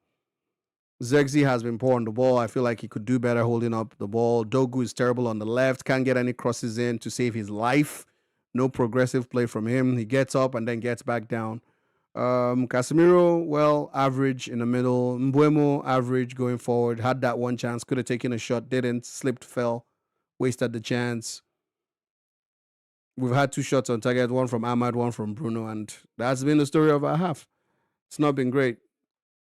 Zexi has been poor on the ball. I feel like he could do better holding up the ball. Dogu is terrible on the left. Can't get any crosses in to save his life. No progressive play from him. He gets up and then gets back down. Casemiro, well, average in the middle. Mbuemo, average going forward. Had that one chance. Could have taken a shot. Didn't. Slipped, fell. Wasted the chance. We've had two shots on target. One from Ahmad, one from Bruno. And that's been the story of our half. It's not been great.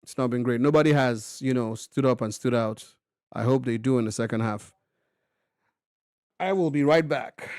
It's not been great. Nobody has, stood up and stood out. I hope they do in the second half. I will be right back.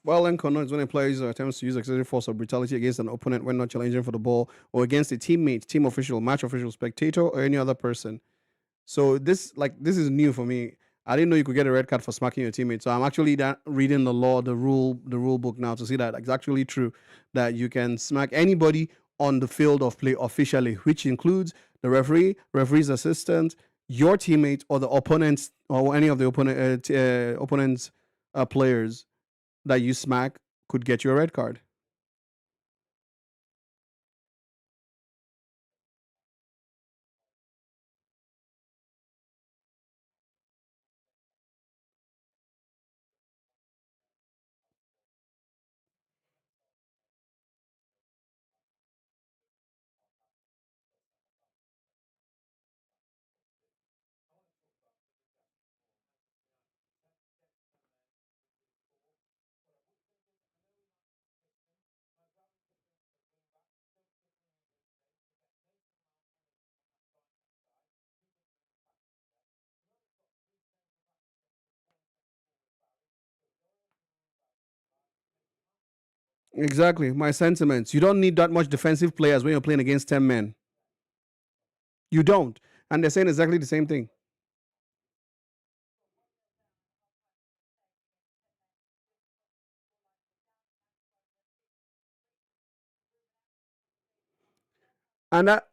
Violent conduct is when a player attempts to use excessive force or brutality against an opponent when not challenging for the ball, or against a teammate, team official, match official, spectator, or any other person. So this is new for me. I didn't know you could get a red card for smacking your teammate. So I'm actually reading the law, the rule book now to see that it's actually true that you can smack anybody on the field of play officially, which includes the referee, referee's assistant, your teammate, or the opponents, or any of the opponents players that you smack could get you a red card. Exactly, my sentiments. You don't need that much defensive players when you're playing against 10 men. You don't, and they're saying exactly the same thing. And that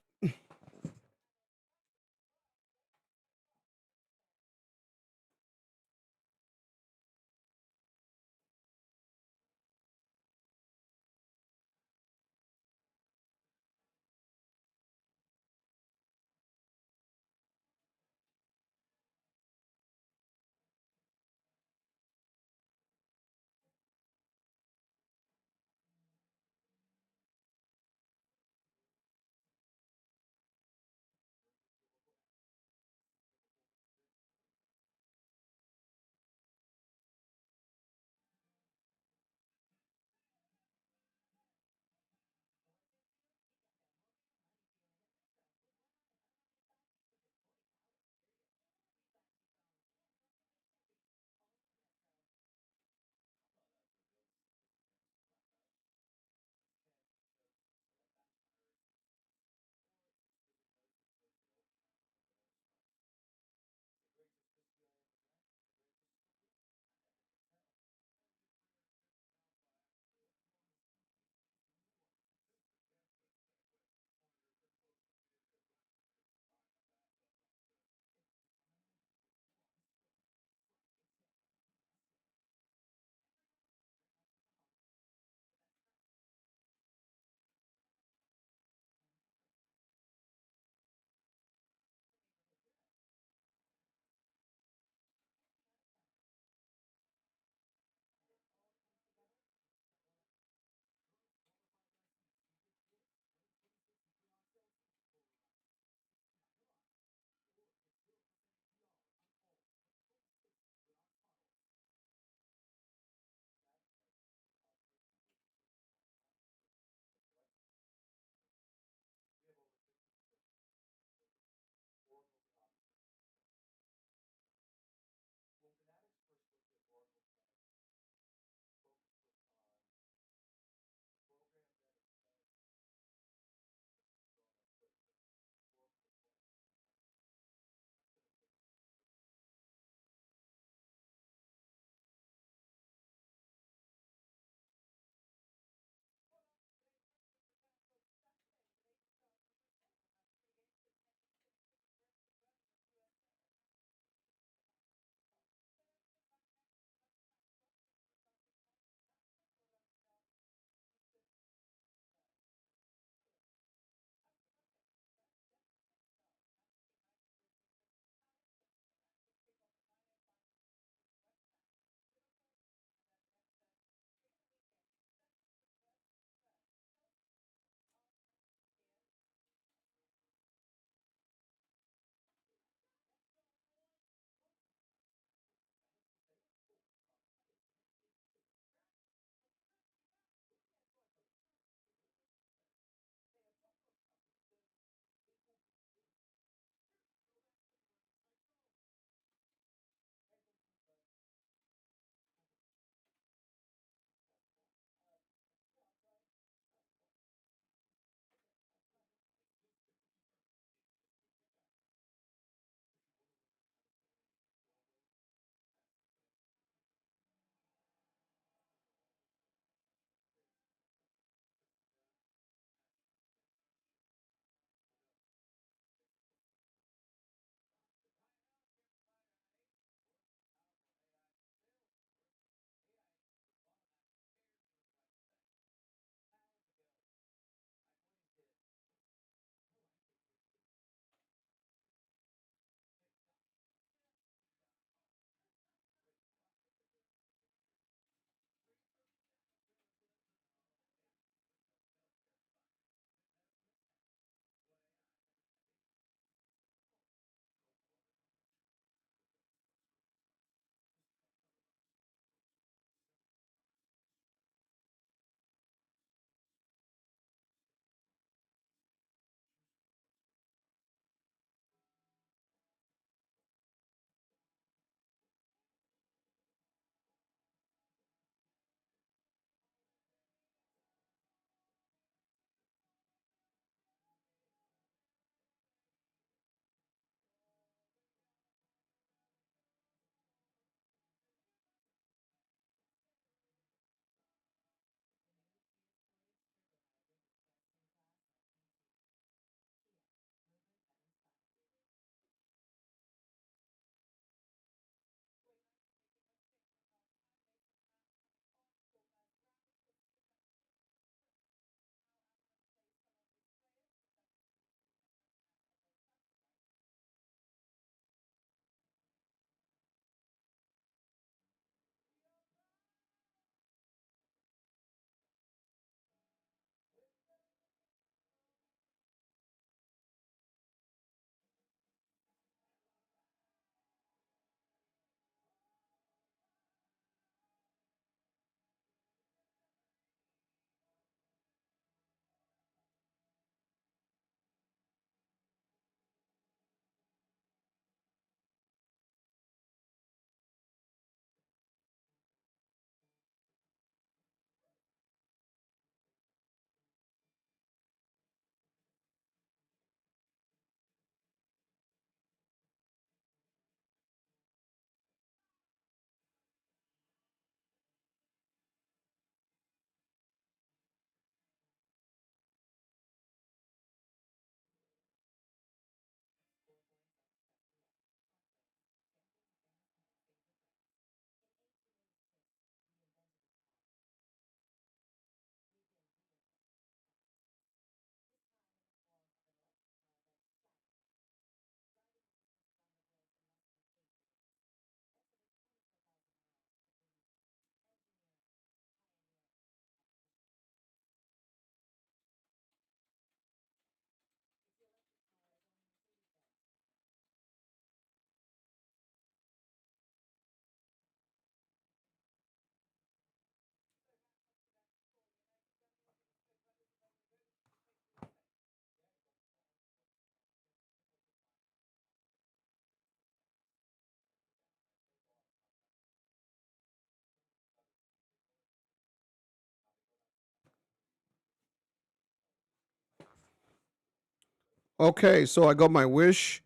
Okay, so I got my wish.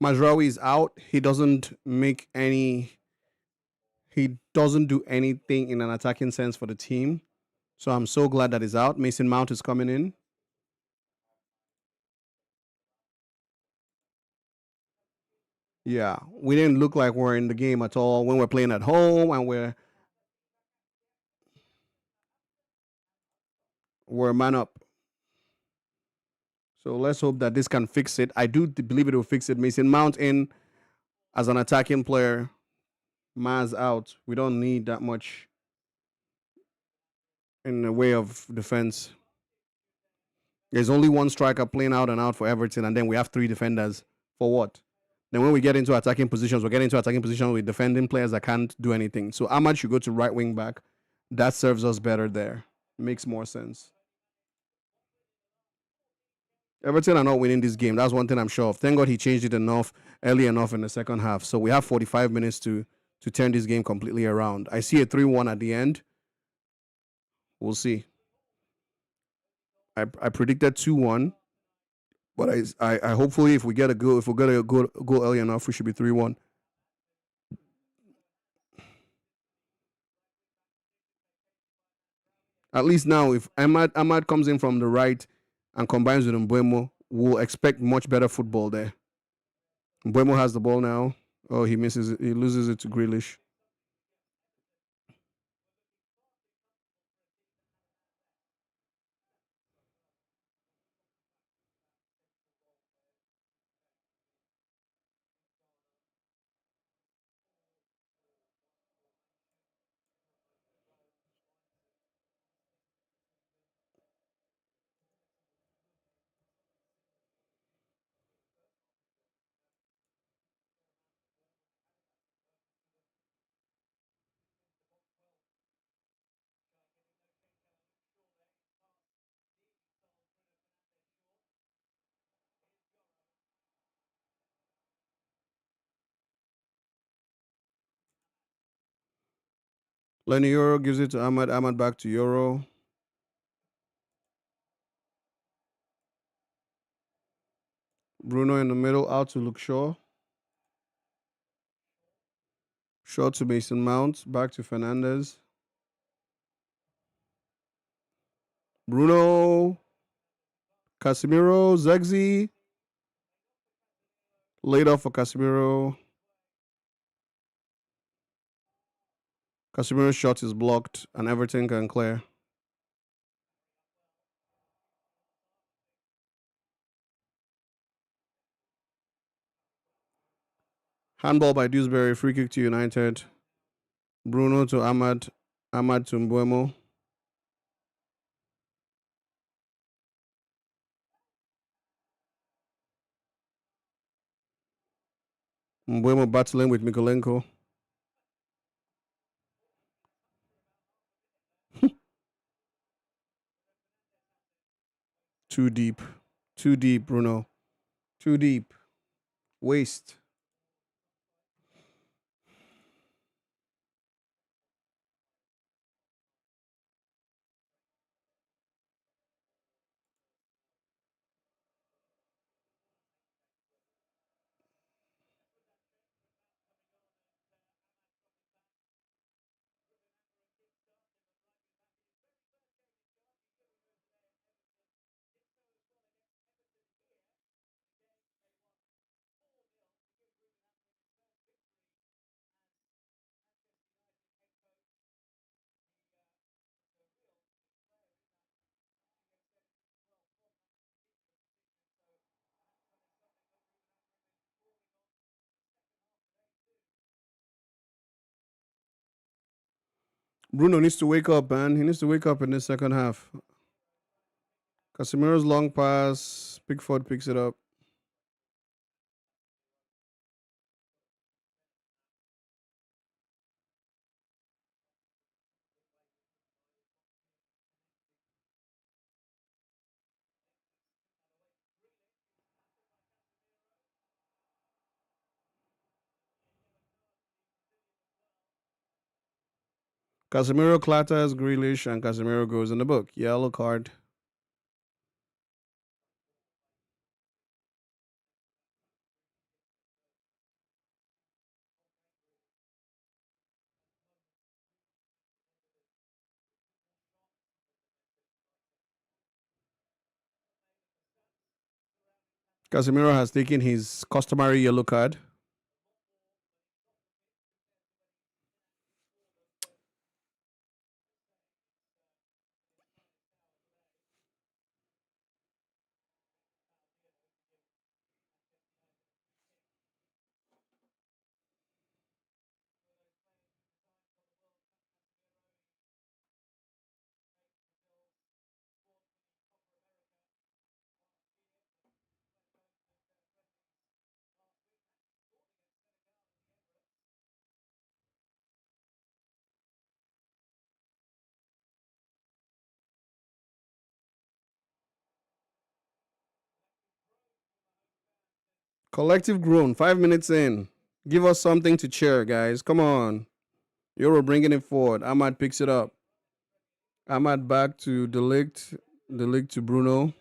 Majraoui is out. He doesn't do anything in an attacking sense for the team. So I'm so glad that he's out. Mason Mount is coming in. Yeah, we didn't look like we're in the game at all when we're playing at home and we're man up. So let's hope that this can fix it. I do believe it will fix it. Mason Mount in as an attacking player. Maz out. We don't need that much in the way of defense. There's only one striker playing out and out for Everton, and then we have three defenders. For what? Then when we get into attacking positions, we're getting into attacking positions with defending players that can't do anything. So Ahmad should go to right wing back. That serves us better there. Makes more sense. Everton are not winning this game. That's one thing I'm sure of. Thank God he changed it enough early enough in the second half. So we have 45 minutes to turn this game completely around. I see a 3-1 at the end. We'll see. I predicted 2-1, but I hopefully if we get a goal, if we get a goal early enough, we should be 3-1. At least now, if Ahmad comes in from the right and combines with Mbuemo, we'll expect much better football there. Mbuemo has the ball now. Oh, he misses it. He loses it to Grealish. Lenny Euro gives it to Ahmad. Ahmad back to Euro. Bruno in the middle, out to Luke Shaw. Shaw to Mason Mount. Back to Fernandez. Bruno. Casemiro. Zegzi. Laid off for Casemiro. Casemiro's shot is blocked and Everton can clear. Handball by Dewsbury. Free kick to United. Bruno to Ahmad. Ahmad to Mbuemo. Mbuemo battling with Mikolenko. Too deep. Too deep, Bruno. Too deep. Waste. Bruno needs to wake up, man. He needs to wake up in the second half. Casemiro's long pass. Pickford picks it up. Casemiro clatters Grealish and Casemiro goes in the book. Yellow card. Casemiro has taken his customary yellow card. Collective groan. 5 minutes in. Give us something to cheer, guys. Come on. Euro bringing it forward. Ahmad picks it up. Ahmad back to Delict. Delict to Bruno.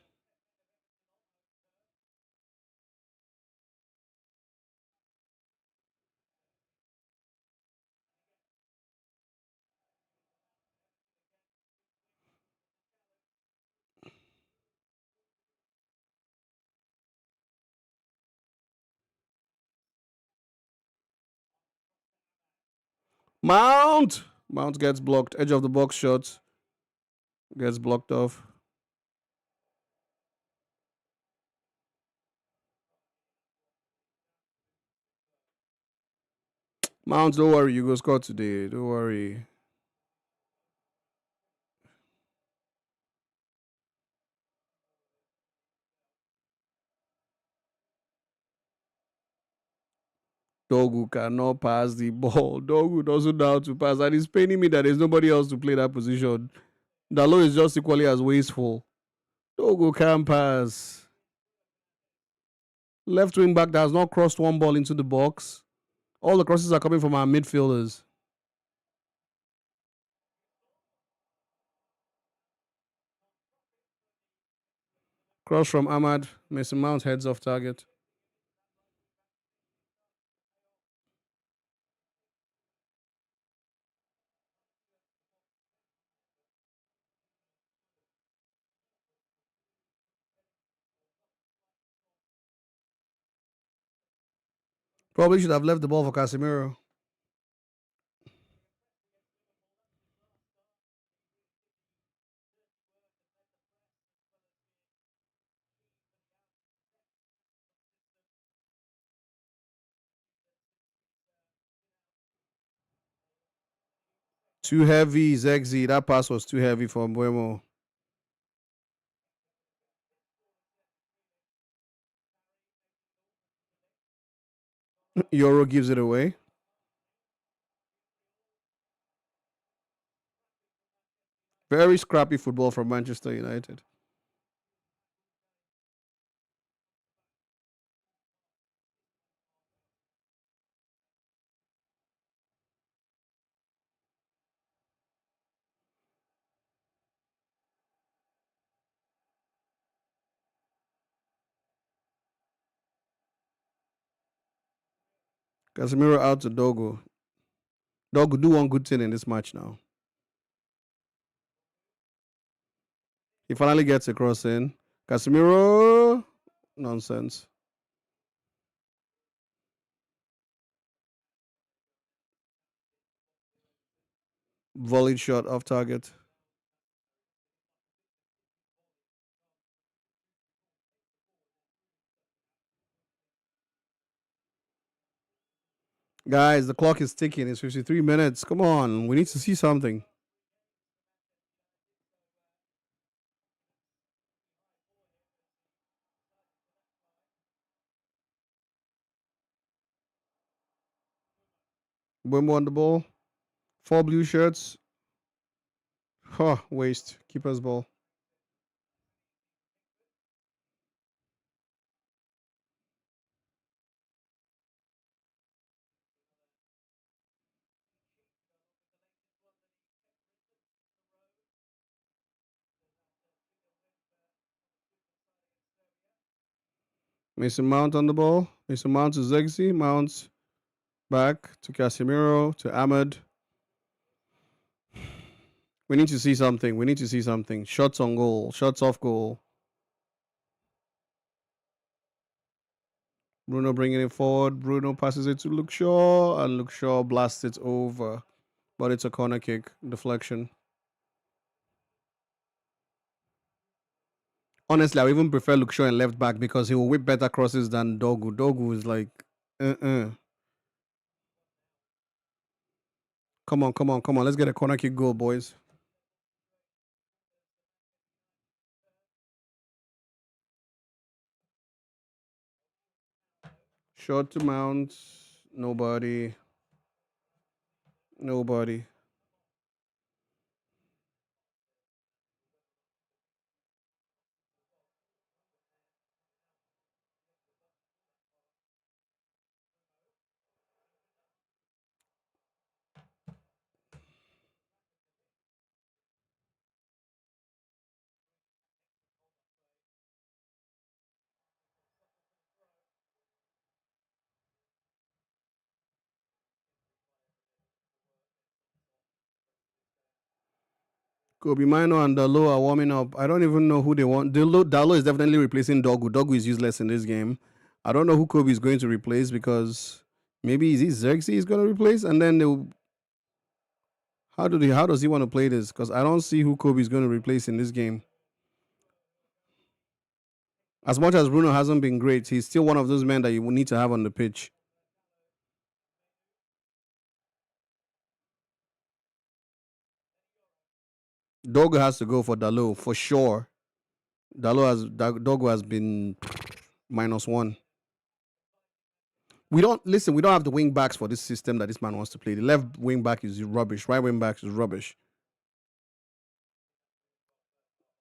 Mount! Mount gets blocked. Edge of the box shot. Gets blocked off. Mount, don't worry. You go score today. Don't worry. Dogu cannot pass the ball. Dogu doesn't know how to pass. And it's paining me that there's nobody else to play that position. Dalo is just equally as wasteful. Dogu can't pass. Left wing back that has not crossed one ball into the box. All the crosses are coming from our midfielders. Cross from Ahmad. Mason Mount heads off target. Probably should have left the ball for Casemiro. Too heavy, Zegzi. That pass was too heavy for Mbuemo. Euro gives it away. Very scrappy football from Manchester United. Casemiro out to Dogo. Dogo do one good thing in this match now. He finally gets a cross in. Casemiro, nonsense. Volleyed shot off target. Guys, the clock is ticking. It's 53 minutes. Come on. We need to see something. Wimbo on the ball. Four blue shirts. Huh, waste. Keeper's ball. Mason Mount on the ball. Mason Mount to Zegzi. Mount back to Casemiro to Ahmed. We need to see something. We need to see something. Shots on goal. Shots off goal. Bruno bringing it forward. Bruno passes it to Luke Shaw, and Luke Shaw blasts it over. But it's a corner kick deflection. Honestly, I even prefer Luke Shaw in left back because he will whip better crosses than Dogu. Dogu is like, uh. Come on, come on, come on. Let's get a corner kick goal, boys. Short to Mount. Nobody. Nobody. Kobe Mino and Dalo are warming up. I don't even know who they want. Dalo is definitely replacing Dogu. Dogu is useless in this game. I don't know who Kobe is going to replace because maybe is he Xerxes is going to replace, and then they'll. How does he want to play this? Because I don't see who Kobe is going to replace in this game. As much as Bruno hasn't been great, he's still one of those men that you will need to have on the pitch. Dogu has to go for Dalo for sure. Dogu has been -1. We don't listen. We don't have the wing backs for this system that this man wants to play. The left wing back is rubbish. Right wing back is rubbish.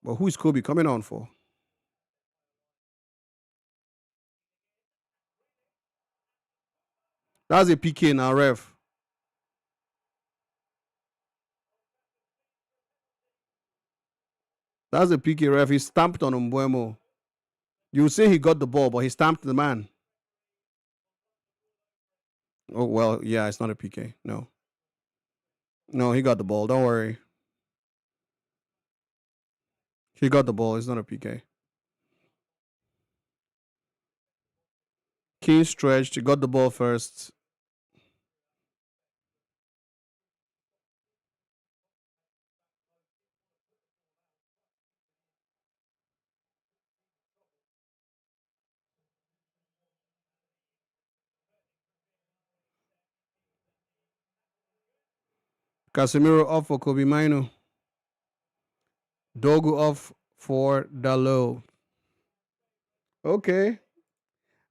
But who is Kobe coming on for? That's a PK now, ref. That's a PK, ref. He stamped on Umbuemo. You say he got the ball, but he stamped the man. Oh well, yeah, it's not a PK. No, no, he got the ball. Don't worry, he got the ball. It's not a PK. Keen stretched. He got the ball first. Casemiro off for Kobe Mino. Dogu off for Dalo. Okay.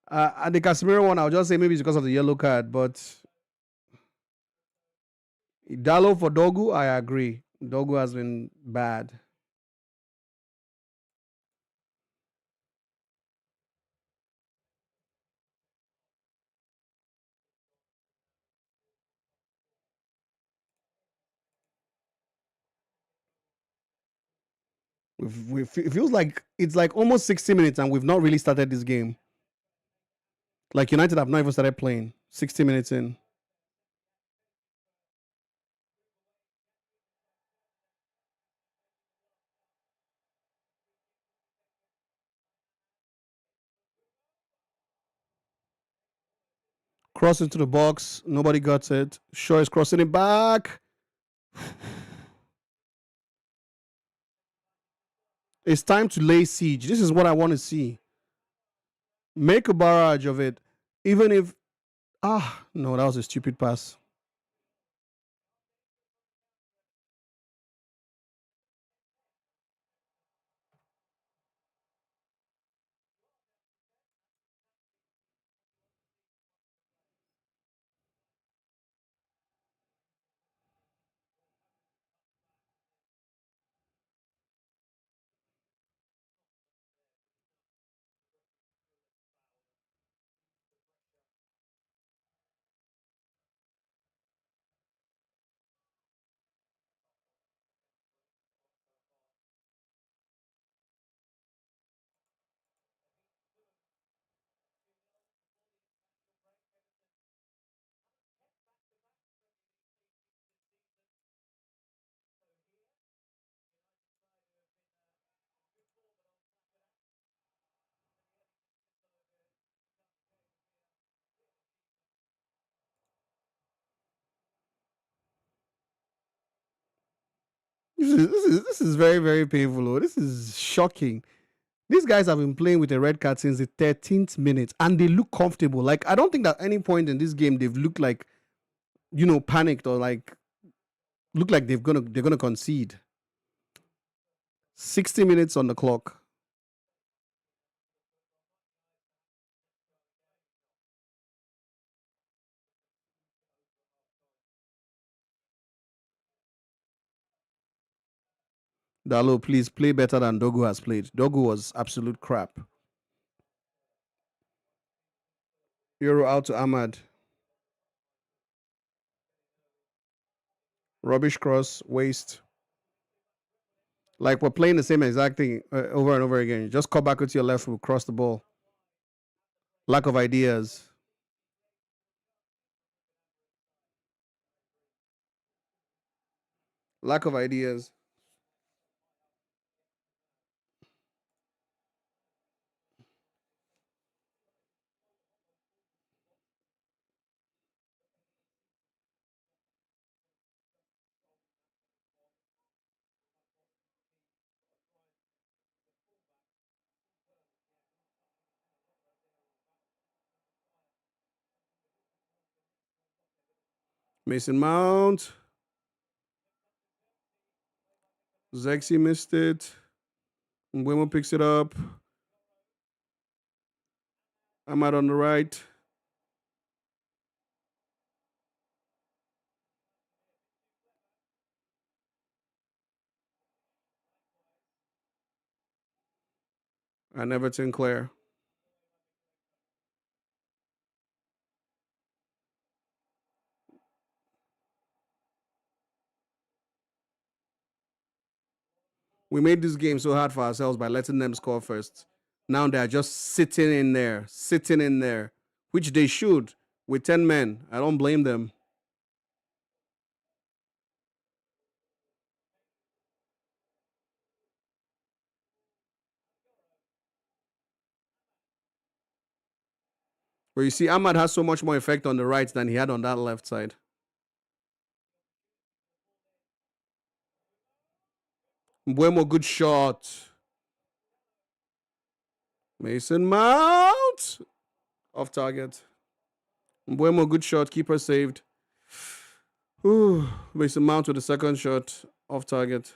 And the Casemiro one, I'll just say maybe it's because of the yellow card, but Dalo for Dogu, I agree. Dogu has been bad. It feels like it's like almost 60 minutes and we've not really started this game. Like United have not even started playing. 60 minutes in. Cross into the box. Nobody got it. Shaw is crossing it back. It's time to lay siege. This is what I want to see. Make a barrage of it. Even if no, that was a stupid pass. This is very, very painful. Oh. This is shocking. These guys have been playing with a red card since the 13th minute, and they look comfortable. Like I don't think at any point in this game they've looked like panicked or like look like they're gonna concede. 60 minutes on the clock. Dalo, please play better than Dogu has played. Dogu was absolute crap. Euro out to Ahmad. Rubbish cross, waste. Like we're playing the same exact thing over and over again. Just cut back with your left foot, cross the ball. Lack of ideas. Lack of ideas. Mason Mount. Zexi missed it. Mbuemo picks it up. Ahmad on the right. And Everton clear. We made this game so hard for ourselves by letting them score first. Now they're just sitting in there, which they should with 10 men. I don't blame them. But you see, Ahmad has so much more effect on the right than he had on that left side. Mbuemo, good shot. Mason Mount. Off target. Mbuemo, good shot. Keeper saved. Ooh, Mason Mount with the second shot. Off target.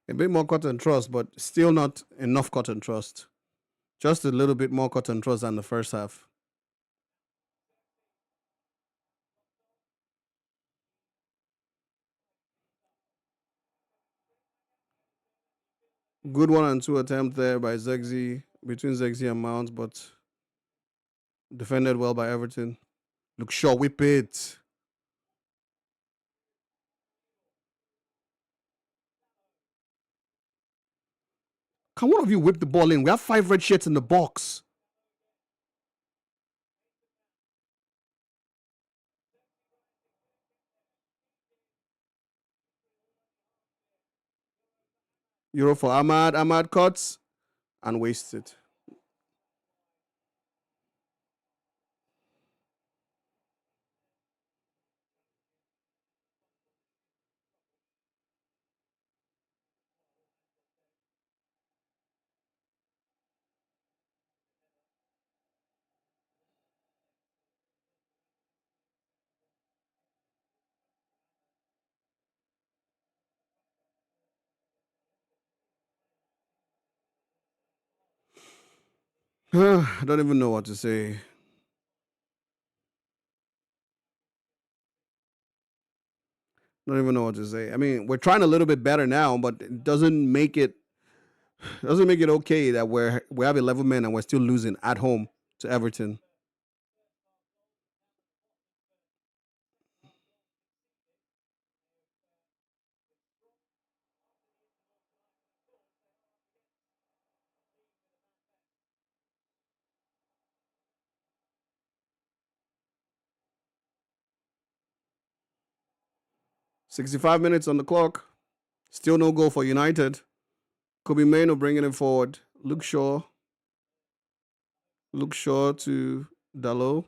A bit more cut and trust, but still not enough cut and trust. Just a little bit more cut and trust than the first half. Good 1 and 2 attempt there by Zegzi, between Zegzi and Mount, but defended well by Everton. Look Shaw, whip it. Can one of you whip the ball in? We have 5 red shirts in the box. Euro for Ahmad. Ahmad cuts and wastes it. I don't even know what to say. Don't even know what to say. I mean, we're trying a little bit better now, but it doesn't make it okay that we have 11 men and we're still losing at home to Everton. 65 minutes on the clock. Still no goal for United. Kobe Maino bringing it forward. Luke Shaw to Dalot.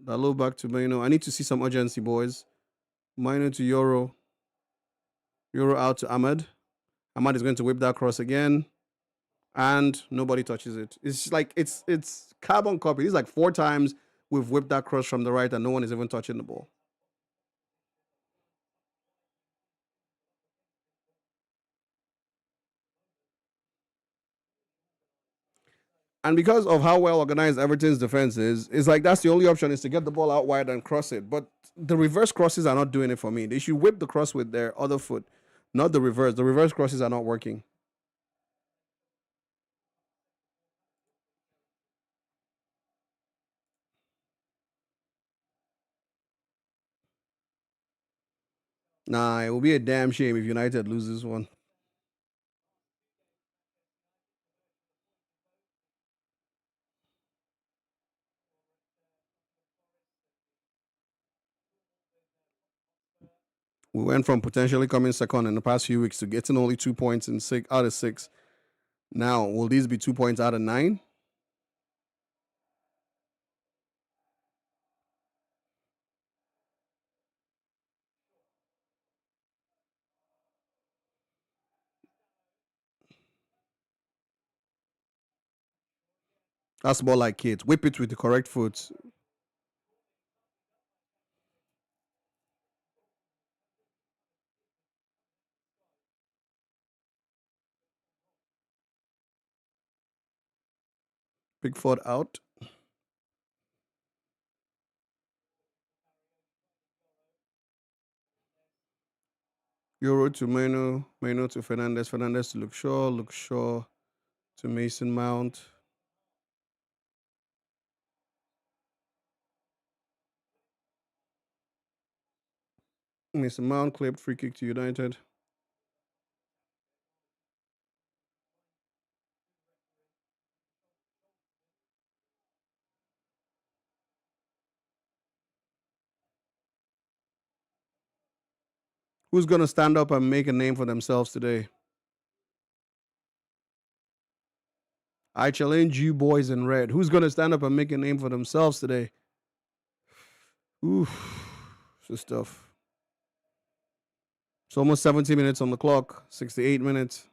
Dalot back to Maino. I need to see some urgency, boys. Maino to Euro. Euro out to Ahmad. Ahmad is going to whip that cross again. And nobody touches it. It's like it's carbon copy. It's like 4 times we've whipped that cross from the right and no one is even touching the ball. And because of how well organized Everton's defense is, it's like that's the only option is to get the ball out wide and cross it. But the reverse crosses are not doing it for me. They should whip the cross with their other foot, not the reverse. The reverse crosses are not working. Nah, it will be a damn shame if United loses one. We went from potentially coming second in the past few weeks to getting only 2 points in six out of six. Now, will these be 2 points out of nine? That's more like kids. Whip it with the correct foot. Pickford out. Euro to Meno. Meno to Fernandez. Fernandez to Luke Shaw. Luke Shaw to Mason Mount. Mason Mount clipped. Free kick to United. Who's going to stand up and make a name for themselves today? I challenge you boys in red. Who's going to stand up and make a name for themselves today? Oof. This stuff. It's almost 70 minutes on the clock. 68 minutes.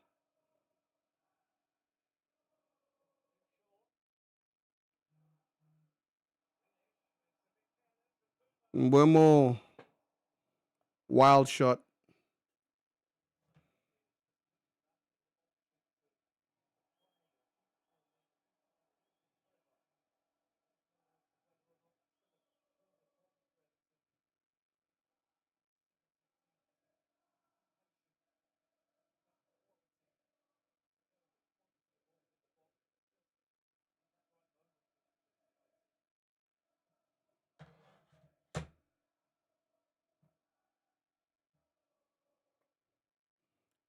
Mbuemo. Wild shot.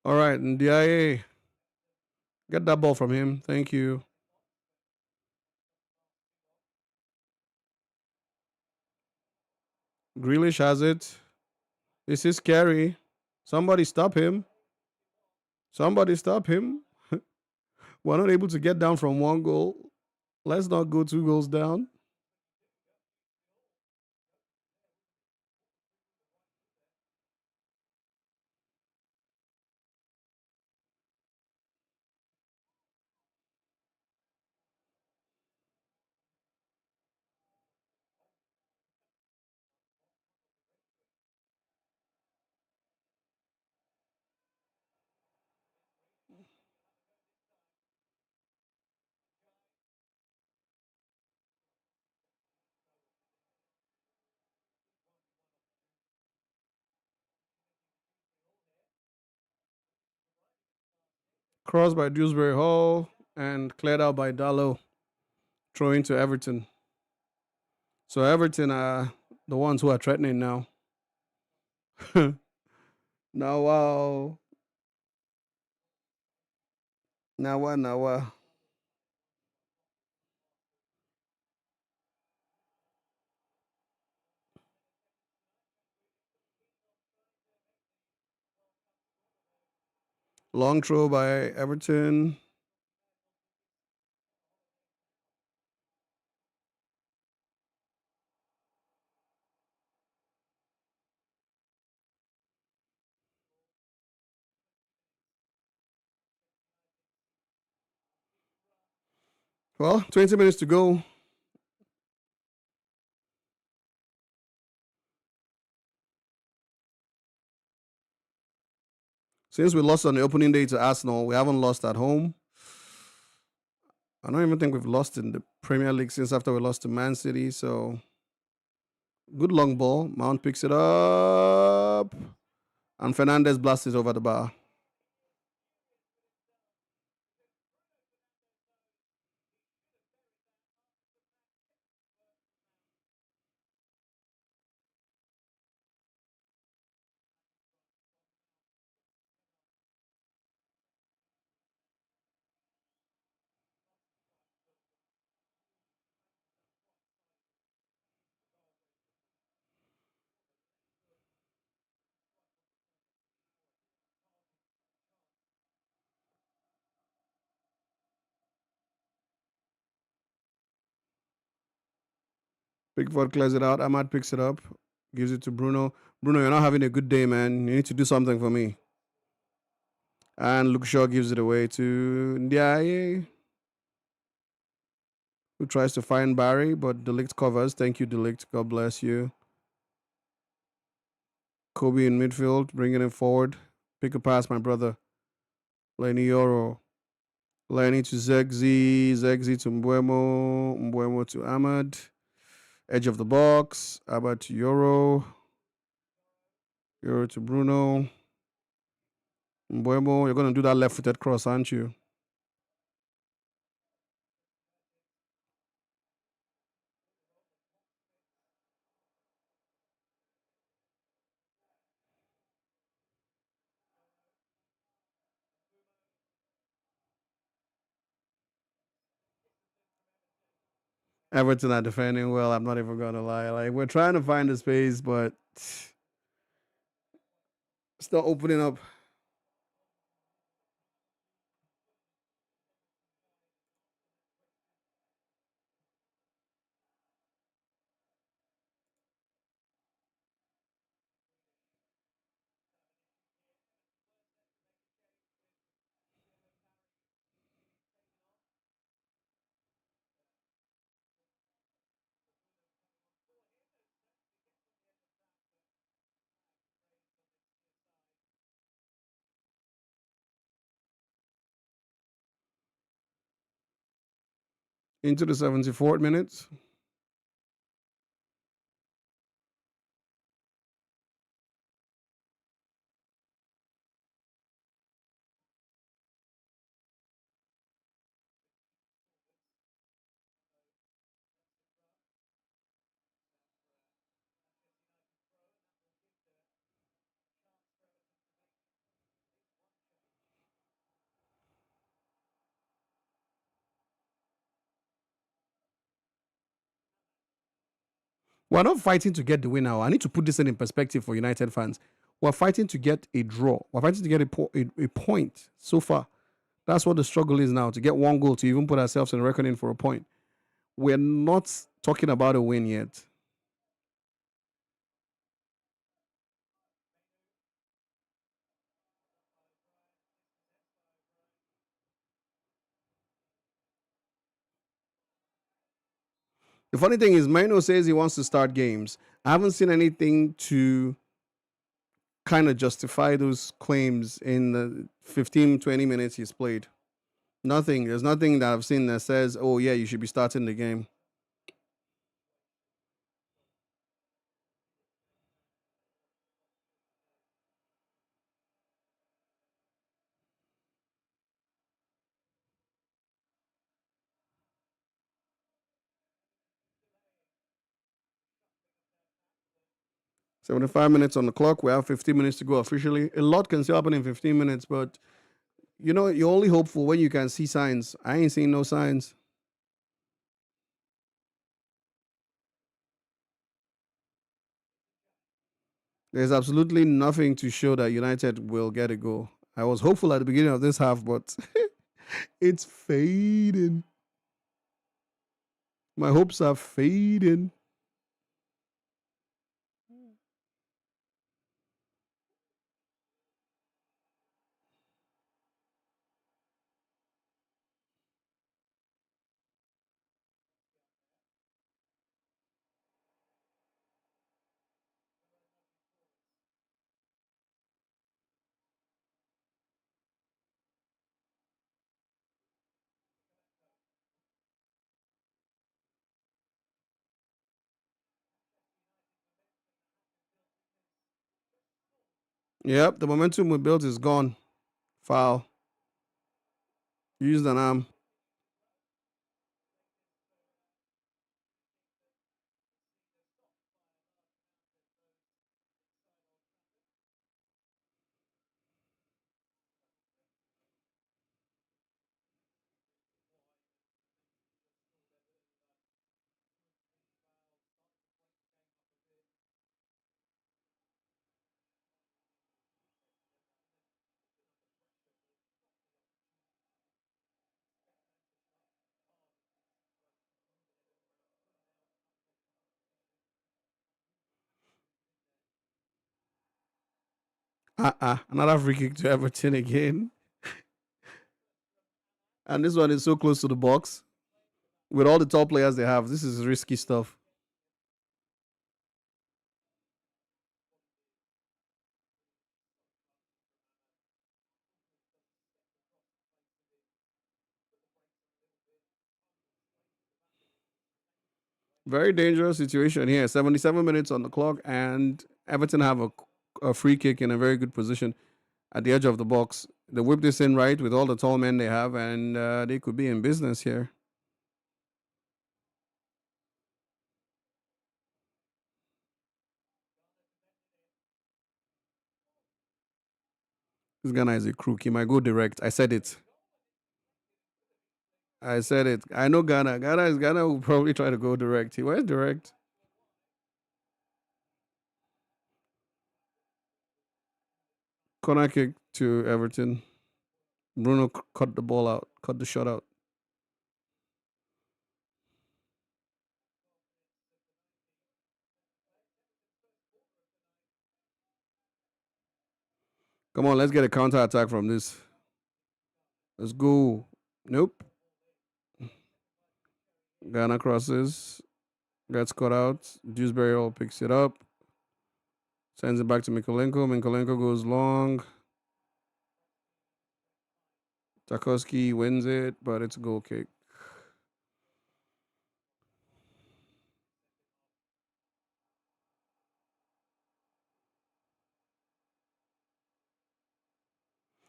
All right. Ndiaye. Get that ball from him. Thank you. Grealish has it. This is scary. Somebody stop him. Somebody stop him. We're not able to get down from 1 goal. Let's not go 2 goals down. Crossed by Dewsbury Hall and cleared out by Dallo, throwing to Everton. So Everton are the ones who are threatening now. Now, wow. Now. Long throw by Everton. Well, 20 minutes to go. Since we lost on the opening day to Arsenal, we haven't lost at home. I don't even think we've lost in the Premier League since after we lost to Man City. So good long ball. Mount picks it up. And Fernandez blasts it over the bar. Pickford clears it out. Ahmad picks it up. Gives it to Bruno. Bruno, you're not having a good day, man. You need to do something for me. And Luke Shaw gives it away to Ndiaye, who tries to find Barry, but Delict covers. Thank you, Delict. God bless you. Kobe in midfield, bringing it forward. Pick a pass, my brother. Lenny Yoro. Lenny to Zegzi. Zegzi to Mbuemo. Mbuemo to Ahmad. Edge of the box. Ahmad to Yoro. Yoro to Bruno. Mbuemo, you're going to do that left-footed cross, aren't you? Everton are defending well. I'm not even going to lie. Like, we're trying to find the space, but it's not opening up. Into the 74th minutes. We're not fighting to get the win now. I need to put this in perspective for United fans. We're fighting to get a draw. We're fighting to get a point so far. That's what the struggle is now, to get one goal to even put ourselves in reckoning for a point. We're not talking about a win yet. The funny thing is, Mano says he wants to start games. I haven't seen anything to kind of justify those claims in the 15, 20 minutes he's played. Nothing. There's nothing that I've seen that says, oh, yeah, you should be starting the game. 75 minutes on the clock. We have 15 minutes to go officially. A lot can still happen in 15 minutes, but you're only hopeful when you can see signs. I ain't seen no signs. There's absolutely nothing to show that United will get a goal. I was hopeful at the beginning of this half, but it's fading. My hopes are fading. Yep, the momentum we built is gone. Foul. Used an arm. Another free kick to Everton again. And this one is so close to the box. With all the top players they have, this is risky stuff. Very dangerous situation here. 77 minutes on the clock, and Everton have a free kick in a very good position at the edge of the box. They whip this in right with all the tall men they have, and they could be in business here. This Ghana is a crook. He might go direct. I said it. I said it. I know Ghana. Ghana will probably try to go direct. He went direct. Corner kick to Everton. Bruno cut the ball out, cut the shot out. Come on, let's get a counter attack from this. Let's go. Nope. Ghana crosses. Gets cut out. Dewsbury all picks it up. Sends it back to Mikolenko. Mikolenko goes long. Tarkowski wins it, but it's a goal kick.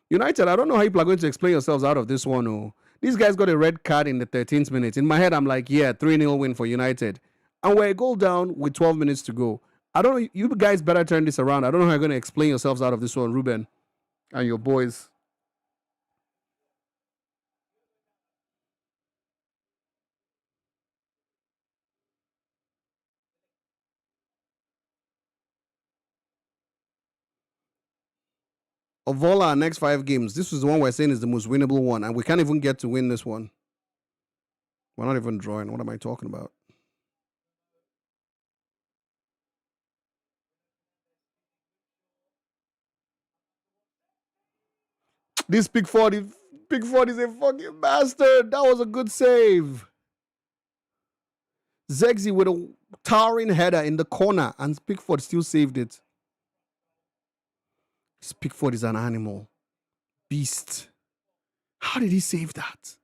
United, I don't know how people are going to explain yourselves out of this one. Oh, these guys got a red card in the 13th minute. In my head, I'm like, yeah, 3-0 win for United. And we're a goal down with 12 minutes to go. I don't know. You guys better turn this around. I don't know how you're going to explain yourselves out of this one, Ruben and your boys. Of all our next 5 games, this is the one we're saying is the most winnable one, and we can't even get to win this one. We're not even drawing. What am I talking about? This Pickford is a fucking bastard. That was a good save. Zegzi with a towering header in the corner, and Pickford still saved it. Pickford is an animal. Beast. How did he save that?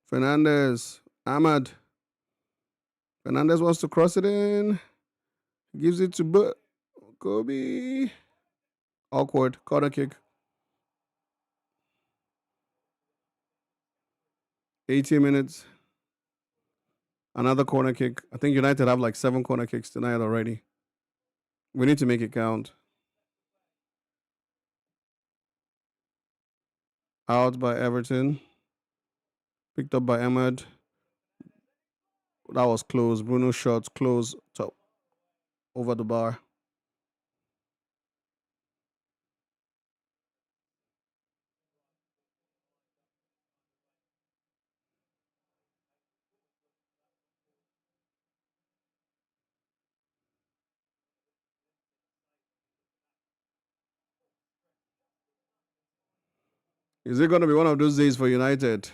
Fernandez. Ahmad. Fernandez wants to cross it in. Gives it to Kobe. Awkward. Corner kick. 18 minutes. Another corner kick. I think United have like 7 corner kicks tonight already. We need to make it count. Out by Everton. Picked up by Ahmed. That was close. Bruno shots close top over the bar. Is it going to be one of those days for United?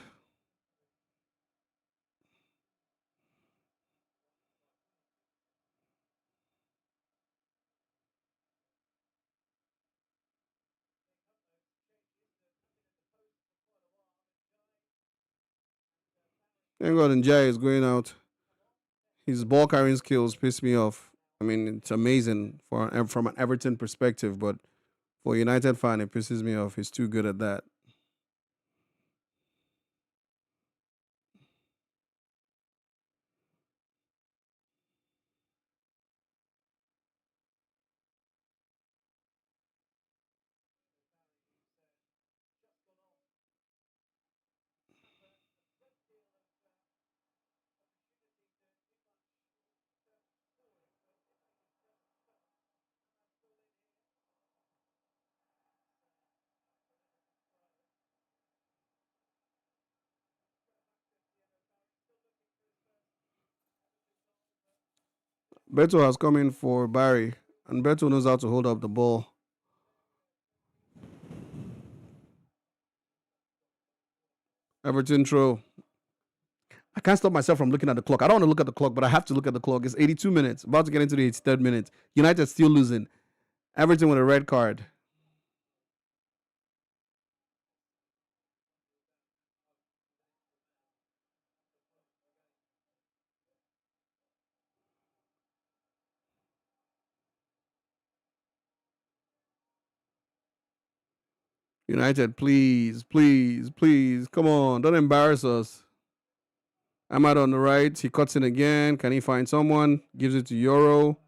Thank God Njai is going out. His ball carrying skills piss me off. I mean, it's amazing from an Everton perspective, but for a United fan, it pisses me off. He's too good at that. Beto has come in for Barry, and Beto knows how to hold up the ball. Everton throw. I can't stop myself from looking at the clock. I don't want to look at the clock, but I have to look at the clock. It's 82 minutes. About to get into the 83rd minute. United still losing. Everton with a red card. United, please, please, please. Come on. Don't embarrass us. Ahmad on the right. He cuts in again. Can he find someone? Gives it to Euro.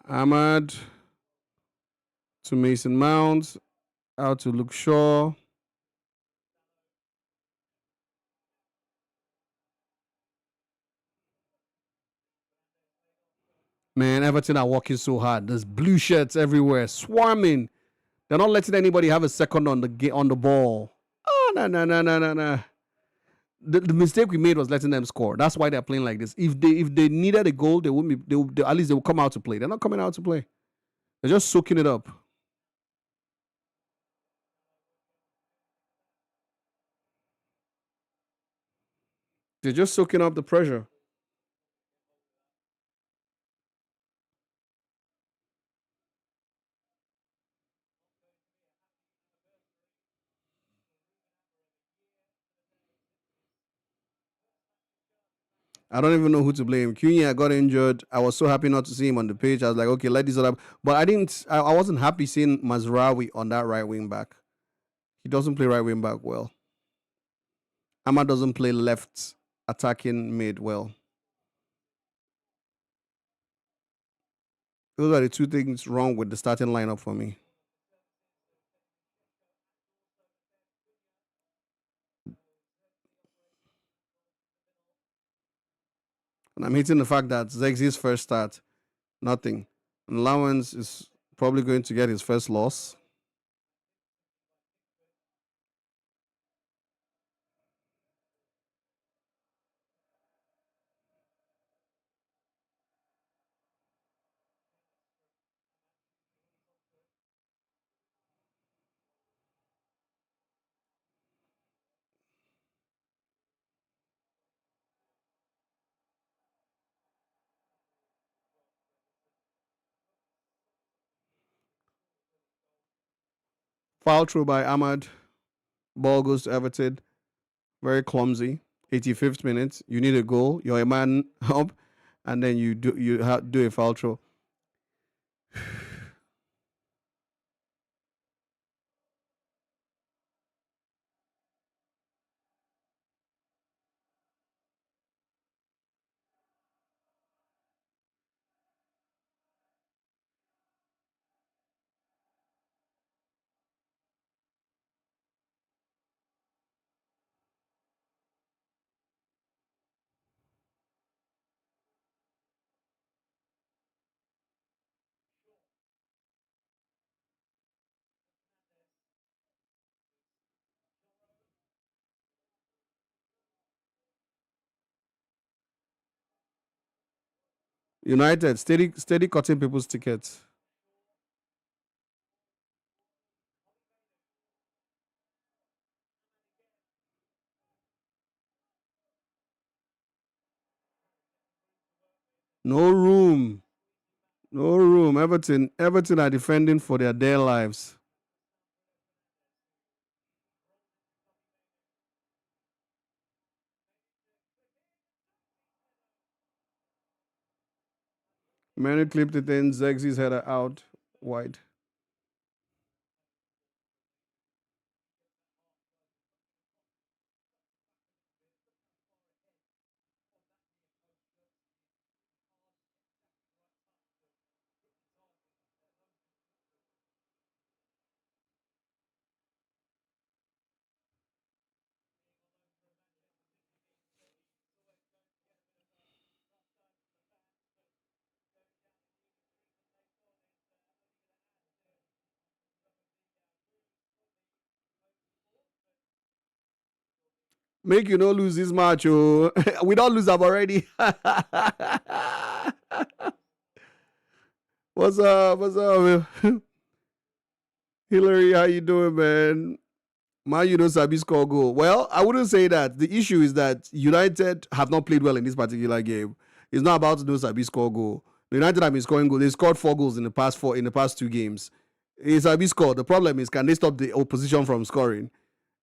Ahmad to Mason Mount. Out to Luke Shaw. Man, Everton are working so hard. There's blue shirts everywhere, swarming. They're not letting anybody have a second on the ball. Oh, no, no, no, no, no, no. The mistake we made was letting them score. That's why they're playing like this. If they needed a goal, they wouldn't be. At least they would come out to play. They're not coming out to play. They're just soaking it up. They're just soaking up the pressure. I don't even know who to blame. Cunha got injured. I was so happy not to see him on the pitch. I was like, okay, let this other. But I didn't. I wasn't happy seeing Mazraoui on that right wing back. He doesn't play right wing back well. Ahmad doesn't play left attacking mid well. Those are the two things wrong with the starting lineup for me. And I'm hitting the fact that Zegzi's first start, nothing. And Lawrence is probably going to get his first loss. Foul throw by Ahmad. Ball goes to Everton. Very clumsy. 85th minute. You need a goal. You're a man up, and then do a foul throw. United steady cutting people's tickets. No room. No room. Everton are defending for their dear lives. Many clipped it in. Zegzi's header out wide. Make you no lose this match, oh. We don't lose them already. What's up? What's up? Hillary, how you doing, man? Man, you don't sabi score goal. Well, I wouldn't say that. The issue is that United have not played well in this particular game. It's not about no sabi score goal. The United have been scoring goals. They scored 4 goals in the past 2 games. It's sabi score. The problem is, can they stop the opposition from scoring?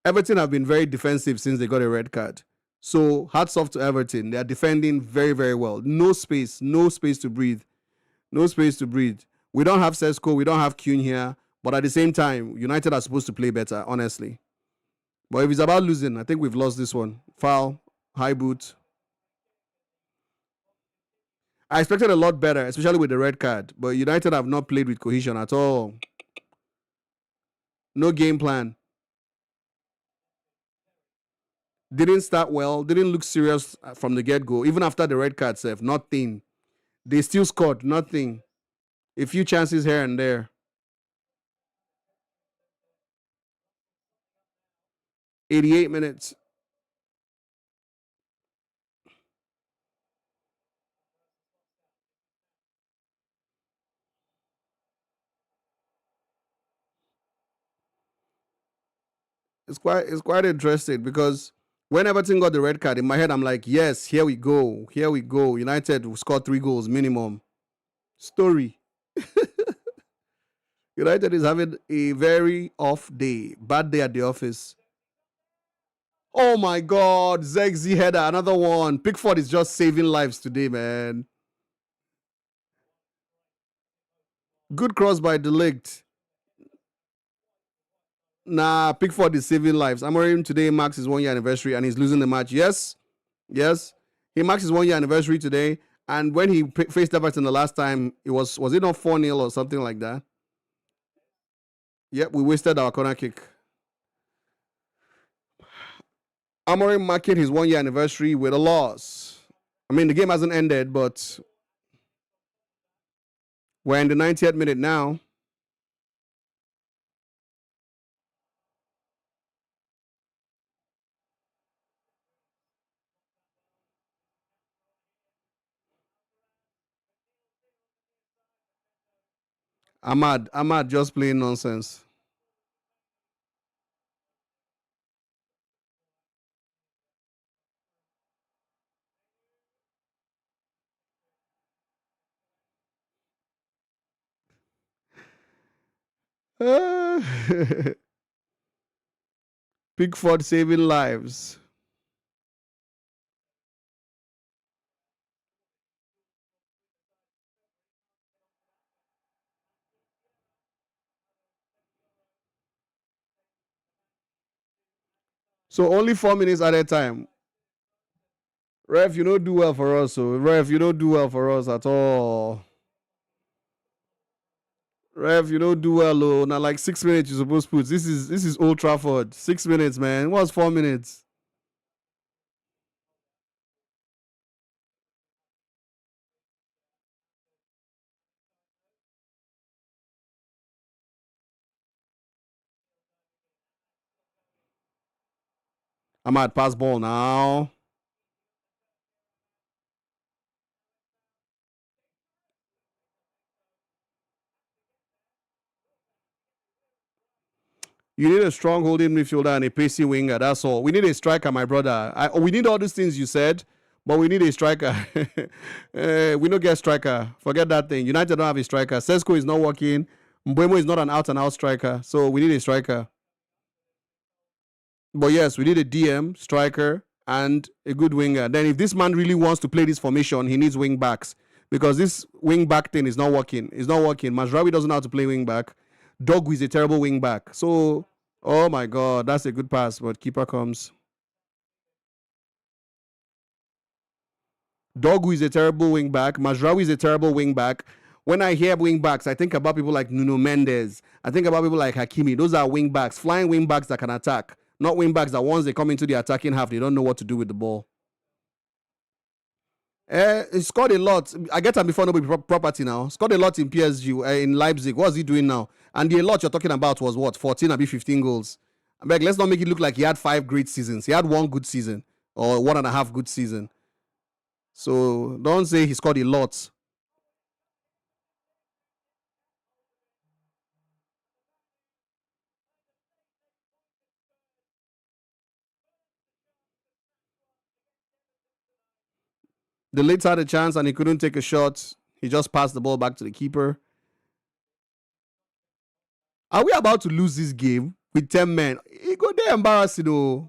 Everton have been very defensive since they got a red card. So hats off to Everton. They are defending very, very well. No space to breathe. No space to breathe. We don't have Sesko, we don't have Kuhn here, but at the same time, United are supposed to play better, honestly. But if it's about losing, I think we've lost this one. Foul, high boot. I expected a lot better, especially with the red card. But United have not played with cohesion at all. No game plan. Didn't start well. Didn't look serious from the get go. Even after the red card, Seth, nothing. They still scored nothing. A few chances here and there. 88 minutes. It's quite interesting because when Everton got the red card, in my head, I'm like, yes, here we go. Here we go. United will score 3 goals minimum. Story. United is having a very off day. Bad day at the office. Oh my God. Zegzi header, another one. Pickford is just saving lives today, man. Good cross by Delict. Nah, Pickford is saving lives. Amorim today marks his 1 year anniversary and he's losing the match. Yes, yes. He marks his 1 year anniversary today. And when he faced Everton the last time, was it not 4-0 or something like that? Yep, we wasted our corner kick. Amorim marking his 1 year anniversary with a loss. I mean, the game hasn't ended, but we're in the 90th minute now. Ahmad just playing nonsense. Pickford saving lives. So only 4 minutes at a time. Ref, you don't do well for us. So ref, you don't do well for us at all. Ref, you don't do well. Oh, now like 6 minutes you're supposed to put. This is Old Trafford. 6 minutes, man. What's 4 minutes? I'm at pass ball now. You need a strong holding midfielder and a pacey winger. That's all. We need a striker, my brother. We need all these things you said, but we need a striker. We don't get striker. Forget that thing. United don't have a striker. Sesko is not working. Mbuemo is not an out-and-out striker. So we need a striker. But yes, we need a DM, striker, and a good winger. Then if this man really wants to play this formation, he needs wing backs. Because this wing back thing is not working. It's not working. Mazraoui doesn't know how to play wing back. Dogu is a terrible wing back. So, oh my God, that's a good pass, but keeper comes. Dogu is a terrible wing back. Mazraoui is a terrible wing back. When I hear wing backs, I think about people like Nuno Mendes. I think about people like Hakimi. Those are wing backs, flying wing backs that can attack. Not wing backs that once they come into the attacking half, they don't know what to do with the ball. He scored a lot. I get him before nobody property now. Scored a lot in PSG, in Leipzig. What's he doing now? And the lot you're talking about was what? 14, maybe 15 goals. I beg, let's not make it look like he had 5 great seasons. He had 1 good season or 1.5 good season. So don't say he scored a lot. The Leeds had a chance and he couldn't take a shot. He just passed the ball back to the keeper. Are we about to lose this game with 10 men? It go there embarrassing, though.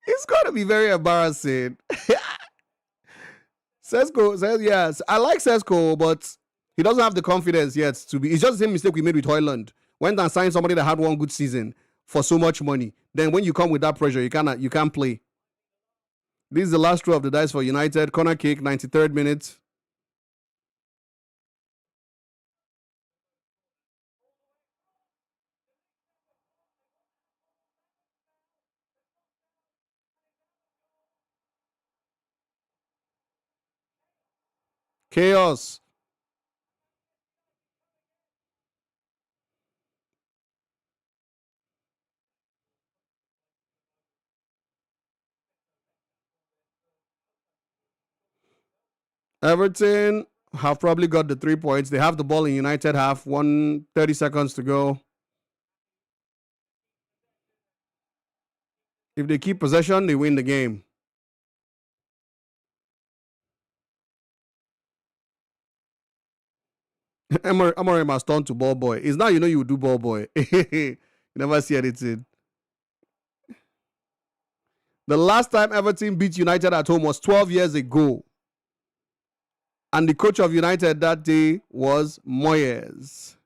It's going to be very embarrassing. Sesko says yes. I like Sesko, but he doesn't have the confidence yet to be. It's just the same mistake we made with Hoyland. Went and signed somebody that had 1 good season for so much money. Then when you come with that pressure, you can't play. This is the last throw of the dice for United. Corner kick, 93rd minute. Chaos. Everton have probably got the 3 points. They have the ball in United half. 30 seconds to go. If they keep possession, they win the game. Amorim has turned to ball boy. It's now you know you do ball boy. You never see anything. The last time Everton beat United at home was 12 years ago. And the coach of United that day was Moyes.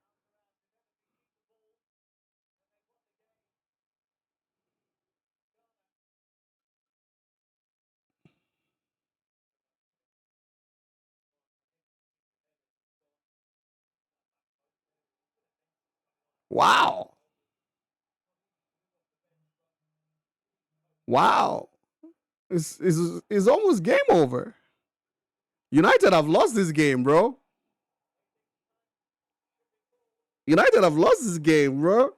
Wow. Wow. It's almost game over. United have lost this game, bro. United have lost this game, bro.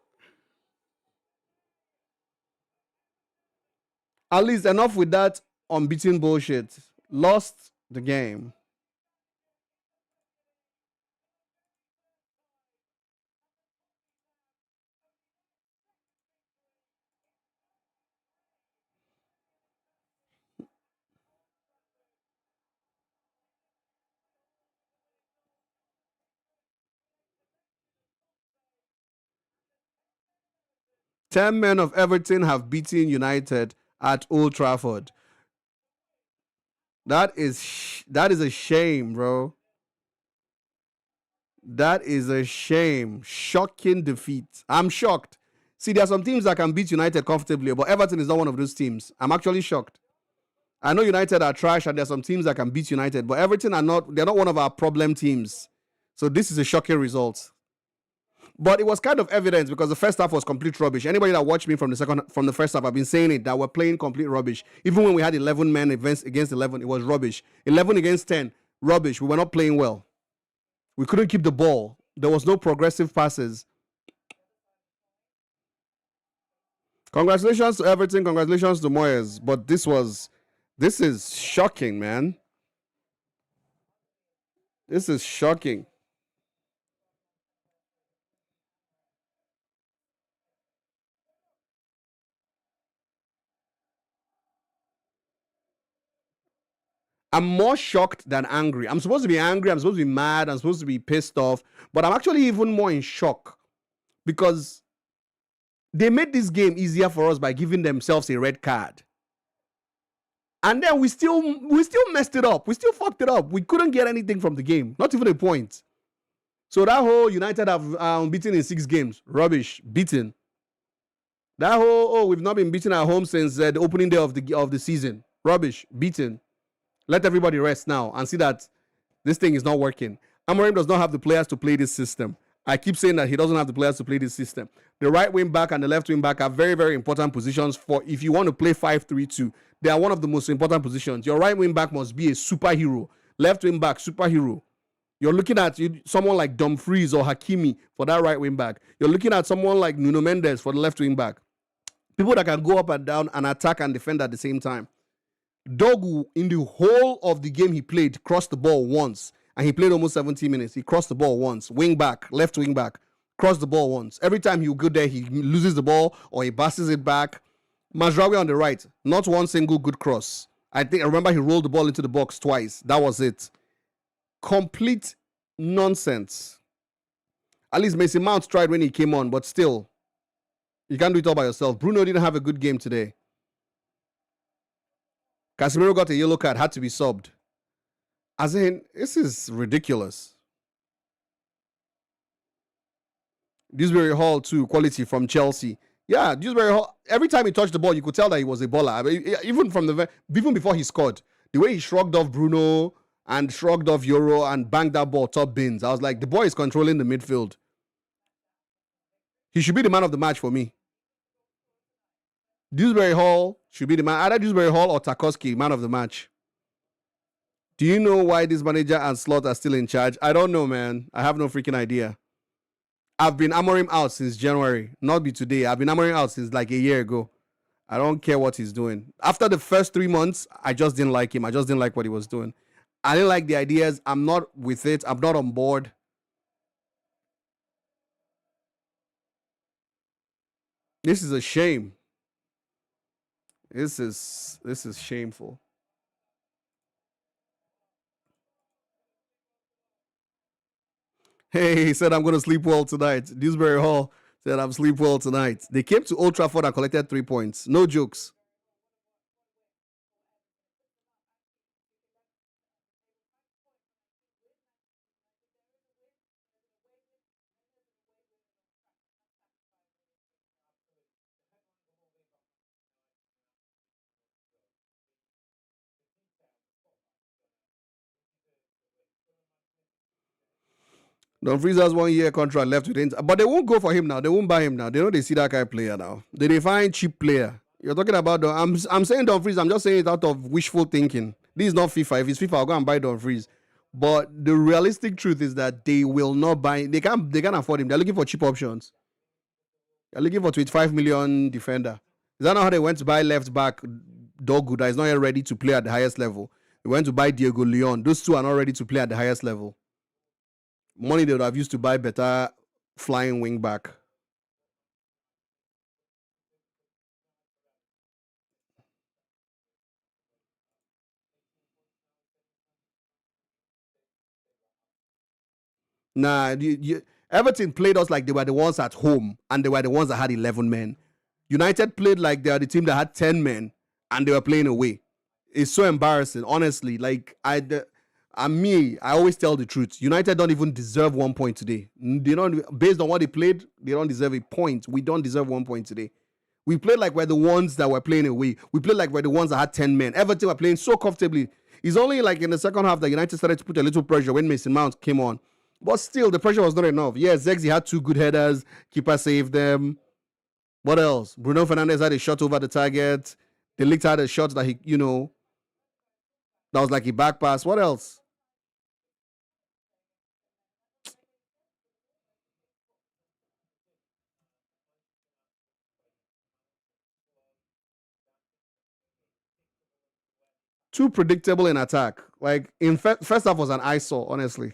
At least enough with that unbeaten bullshit. Lost the game. Ten men of Everton have beaten United at Old Trafford. That is a shame, bro. That is a shame. Shocking defeat. I'm shocked. See, there are some teams that can beat United comfortably, but Everton is not one of those teams. I'm actually shocked. I know United are trash, and there's some teams that can beat United, but Everton are not. They're not one of our problem teams. So this is a shocking result. But it was kind of evident because the first half was complete rubbish. Anybody that watched me from the first half, I've been saying it, that we're playing complete rubbish. Even when we had 11 men against 11, it was rubbish. 11 against 10, rubbish. We were not playing well. We couldn't keep the ball. There was no progressive passes. Congratulations to Everton. Congratulations to Moyes. But this is shocking, man. This is shocking. I'm more shocked than angry. I'm supposed to be angry. I'm supposed to be mad. I'm supposed to be pissed off. But I'm actually even more in shock because they made this game easier for us by giving themselves a red card. And then we still messed it up. We still fucked it up. We couldn't get anything from the game. Not even a point. So that whole United have beaten in 6 games. Rubbish. Beaten. That whole, we've not been beaten at home since the opening day of the season. Rubbish. Beaten. Let everybody rest now and see that this thing is not working. Amorim does not have the players to play this system. I keep saying that he doesn't have the players to play this system. The right wing back and the left wing back are very, very important positions for if you want to play 5-3-2. They are one of the most important positions. Your right wing back must be a superhero. Left wing back, superhero. You're looking at someone like Dumfries or Hakimi for that right wing back. You're looking at someone like Nuno Mendes for the left wing back. People that can go up and down and attack and defend at the same time. Dogu, in the whole of the game he played, crossed the ball once. And he played almost 70 minutes. He crossed the ball once. Wing back, left wing back, crossed the ball once. Every time he would go there, he loses the ball or he passes it back. Mazraoui on the right, not one single good cross. I remember he rolled the ball into the box twice. That was it. Complete nonsense. At least Mason Mount tried when he came on, but still, you can't do it all by yourself. Bruno didn't have a good game today. Casemiro got a yellow card, had to be subbed. As in, this is ridiculous. Dewsbury Hall, too, quality from Chelsea. Yeah, Dewsbury Hall, every time he touched the ball, you could tell that he was a baller. I mean, even before he scored, the way he shrugged off Bruno and shrugged off Euro and banged that ball top bins, I was like, the boy is controlling the midfield. He should be the man of the match for me. Dewsbury Hall should be the man. Either Dewsbury Hall or Tarkowski, man of the match. Do you know why this manager and Slot are still in charge? I don't know, man. I have no freaking idea. I've been Amorim out since January. Not be today. I've been Amorim out since like a year ago. I don't care what he's doing. After the first 3 months, I just didn't like him. I just didn't like what he was doing. I didn't like the ideas. I'm not with it. I'm not on board. This is a shame. This is shameful. Hey, he said I'm going to sleep well tonight. Dewsbury Hall said I'm sleep well tonight. They came to Old Trafford and collected 3 points. No jokes. Dumfries has 1 year contract left with Inter, but they won't go for him now. They won't buy him now. They know they see that kind of player now. They find cheap player. You're talking about I'm saying Dumfries. I'm just saying it out of wishful thinking. This is not FIFA. If it's FIFA, I'll go and buy Dumfries. But the realistic truth is that they will not buy. They can't afford him. They're looking for cheap options. They're looking for 25 million defender. Is that not how they went to buy left back Dogu that is not yet ready to play at the highest level? They went to buy Diego Leon. Those two are not ready to play at the highest level. Money they would have used to buy better flying wing back. Nah, Everton played us like they were the ones at home and they were the ones that had 11 men. United played like they are the team that had 10 men and they were playing away. It's so embarrassing, honestly. Like And me, I always tell the truth. United don't even deserve 1 point today. They don't, based on what they played, they don't deserve a point. We don't deserve 1 point today. We played like we're the ones that were playing away. We played like we're the ones that had 10 men. Everton were playing so comfortably. It's only like in the second half that United started to put a little pressure when Mason Mount came on. But still, the pressure was not enough. Yes, Zexi had 2 good headers. Keeper saved them. What else? Bruno Fernandes had a shot over the target. De Ligt had a shot that that was like a back pass. What else? Too predictable in attack. Like in first half was an eyesore, honestly.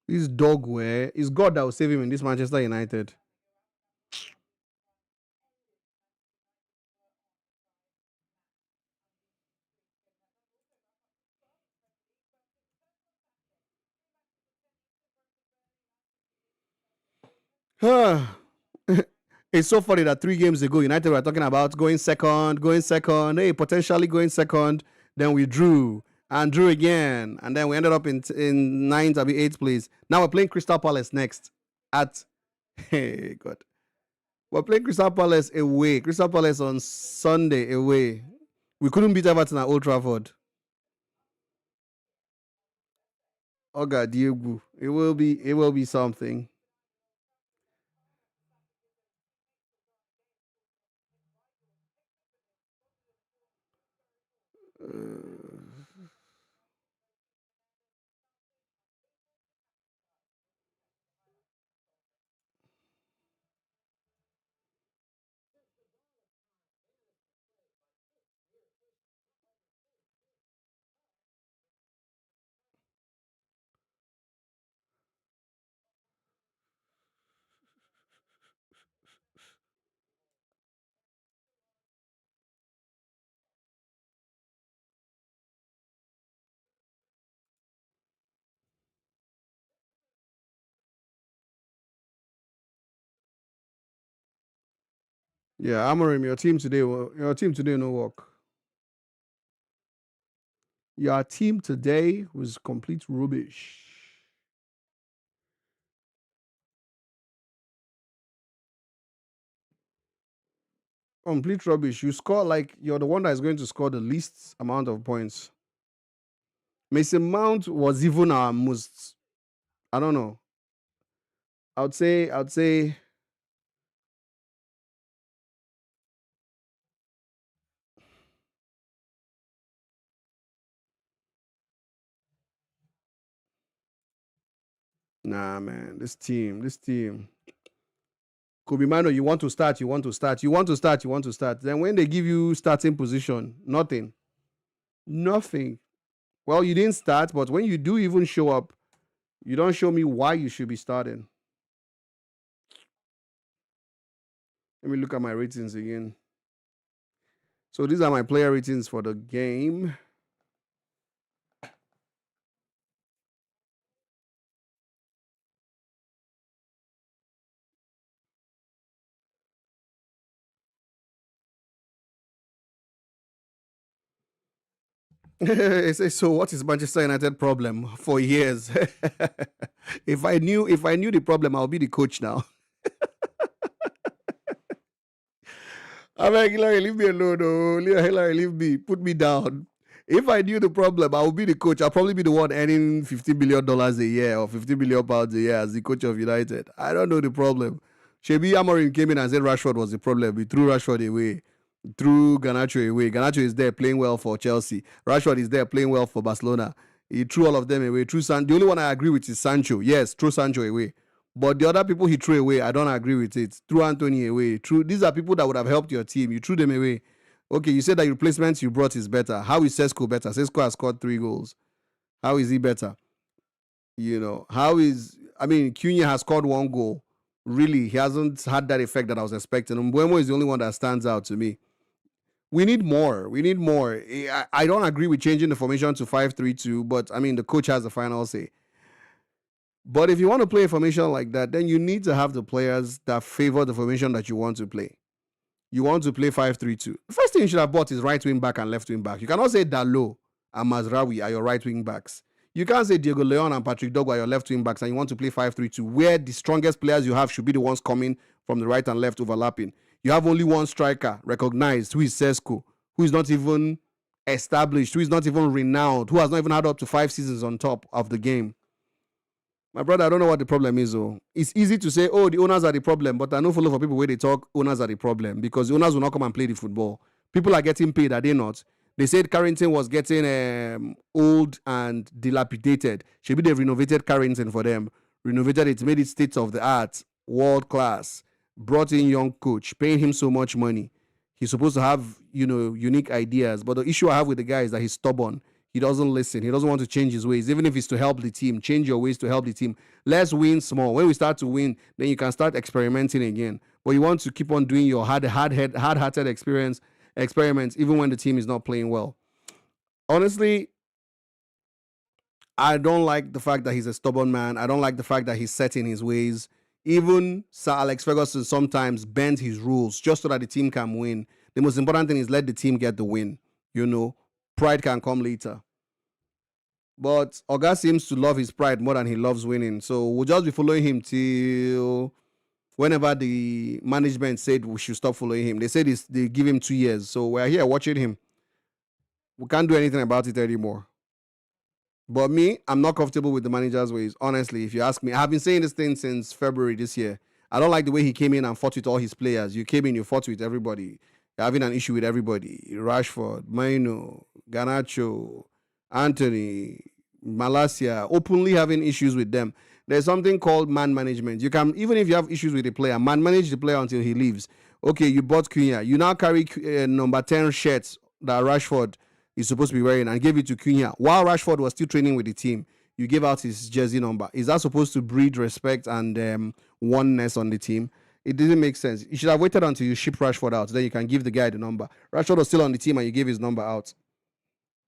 This dog where is God that will save him in this Manchester United. It's so funny that 3 games ago, United were talking about going second, hey, potentially going second. Then we drew and drew again, and then we ended up in ninth or eighth place. Now we're playing Crystal Palace next. At hey God, we're playing Crystal Palace away. Crystal Palace on Sunday away. We couldn't beat Everton at Old Trafford. Oh God, Diego, it will be something. Yeah, Amorim, your team today no work. Your team today was complete rubbish. Complete rubbish. You score like you're the one that is going to score the least amount of points. Mason Mount was even our most. I don't know. I would say. Nah, man. This team. Kobe Mano, you want to start, you want to start, you want to start, you want to start. Then when they give you starting position, nothing. Nothing. Well, you didn't start, but when you do even show up, you don't show me why you should be starting. Let me look at my ratings again. So these are my player ratings for the game. He says, so what is Manchester United problem for years? If I knew the problem, I'll be the coach now. I'm like, Hillary, leave me alone. Oh, Hillary, leave me. Put me down. If I knew the problem, I would be the coach. I'll probably be the one earning $50 billion a year or £50 billion a year as the coach of United. I don't know the problem. Shebi Amorim came in and said Rashford was the problem. He threw Rashford away. Threw Garnacho away. Garnacho is there playing well for Chelsea. Rashford is there playing well for Barcelona. He threw all of them away. The only one I agree with is Sancho. Yes, throw Sancho away. But the other people he threw away, I don't agree with it. Threw Anthony away. These are people that would have helped your team. You threw them away. Okay, you said that your replacements you brought is better. How is Sesko better? Sesko has scored 3 goals. How is he better? Cunha has scored 1 goal. Really, he hasn't had that effect that I was expecting. Mbuemo is the only one that stands out to me. We need more. We need more. I don't agree with changing the formation to 5-3-2, but I mean, the coach has the final say. But if you want to play a formation like that, then you need to have the players that favor the formation that you want to play. You want to play 5-3-2. The first thing you should have bought is right wing back and left wing back. You cannot say Dalo and Mazraoui are your right wing backs. You can't say Diego Leon and Patrick Dogu are your left wing backs and you want to play 5-3-2, where the strongest players you have should be the ones coming from the right and left overlapping. You have only one striker recognized, who is Sesko, who is not even established, who is not even renowned, who has not even had up to 5 seasons on top of the game. My brother, I don't know what the problem is. Oh, it's easy to say, oh, the owners are the problem, but I know follow for people where they talk, owners are the problem, because the owners will not come and play the football. People are getting paid, are they not? They said Carrington was getting old and dilapidated. Maybe they've renovated Carrington for them, renovated it, made it state of the art, world class, brought in young coach, paying him so much money. He's supposed to have, unique ideas. But the issue I have with the guy is that he's stubborn. He doesn't listen. He doesn't want to change his ways, even if it's to help the team. Change your ways to help the team. Let's win small. When we start to win, then you can start experimenting again. But you want to keep on doing your hard-hearted experiments, even when the team is not playing well. Honestly, I don't like the fact that he's a stubborn man. I don't like the fact that he's set in his ways. Even Sir Alex Ferguson sometimes bends his rules just so that the team can win. The most important thing is let the team get the win. Pride can come later. But Oga seems to love his pride more than he loves winning. So we'll just be following him till whenever the management said we should stop following him. They said they give him 2 years. So we're here watching him. We can't do anything about it anymore. But me, I'm not comfortable with the manager's ways. Honestly, if you ask me, I've been saying this thing since February this year. I don't like the way he came in and fought with all his players. You came in, you fought with everybody. You're having an issue with everybody. Rashford, Maino, Garnacho, Anthony, Malasia, openly having issues with them. There's something called man management. You can, even if you have issues with a player, man manage the player until he leaves. Okay, you bought Cunha. You now carry number 10 shirts that Rashford is supposed to be wearing and gave it to Cunha while Rashford was still training with the team. You gave out his jersey number. Is that supposed to breed respect and oneness on the team? It didn't make sense. You should have waited until you ship Rashford out. Then you can give the guy the number. Rashford was still on the team and you gave his number out.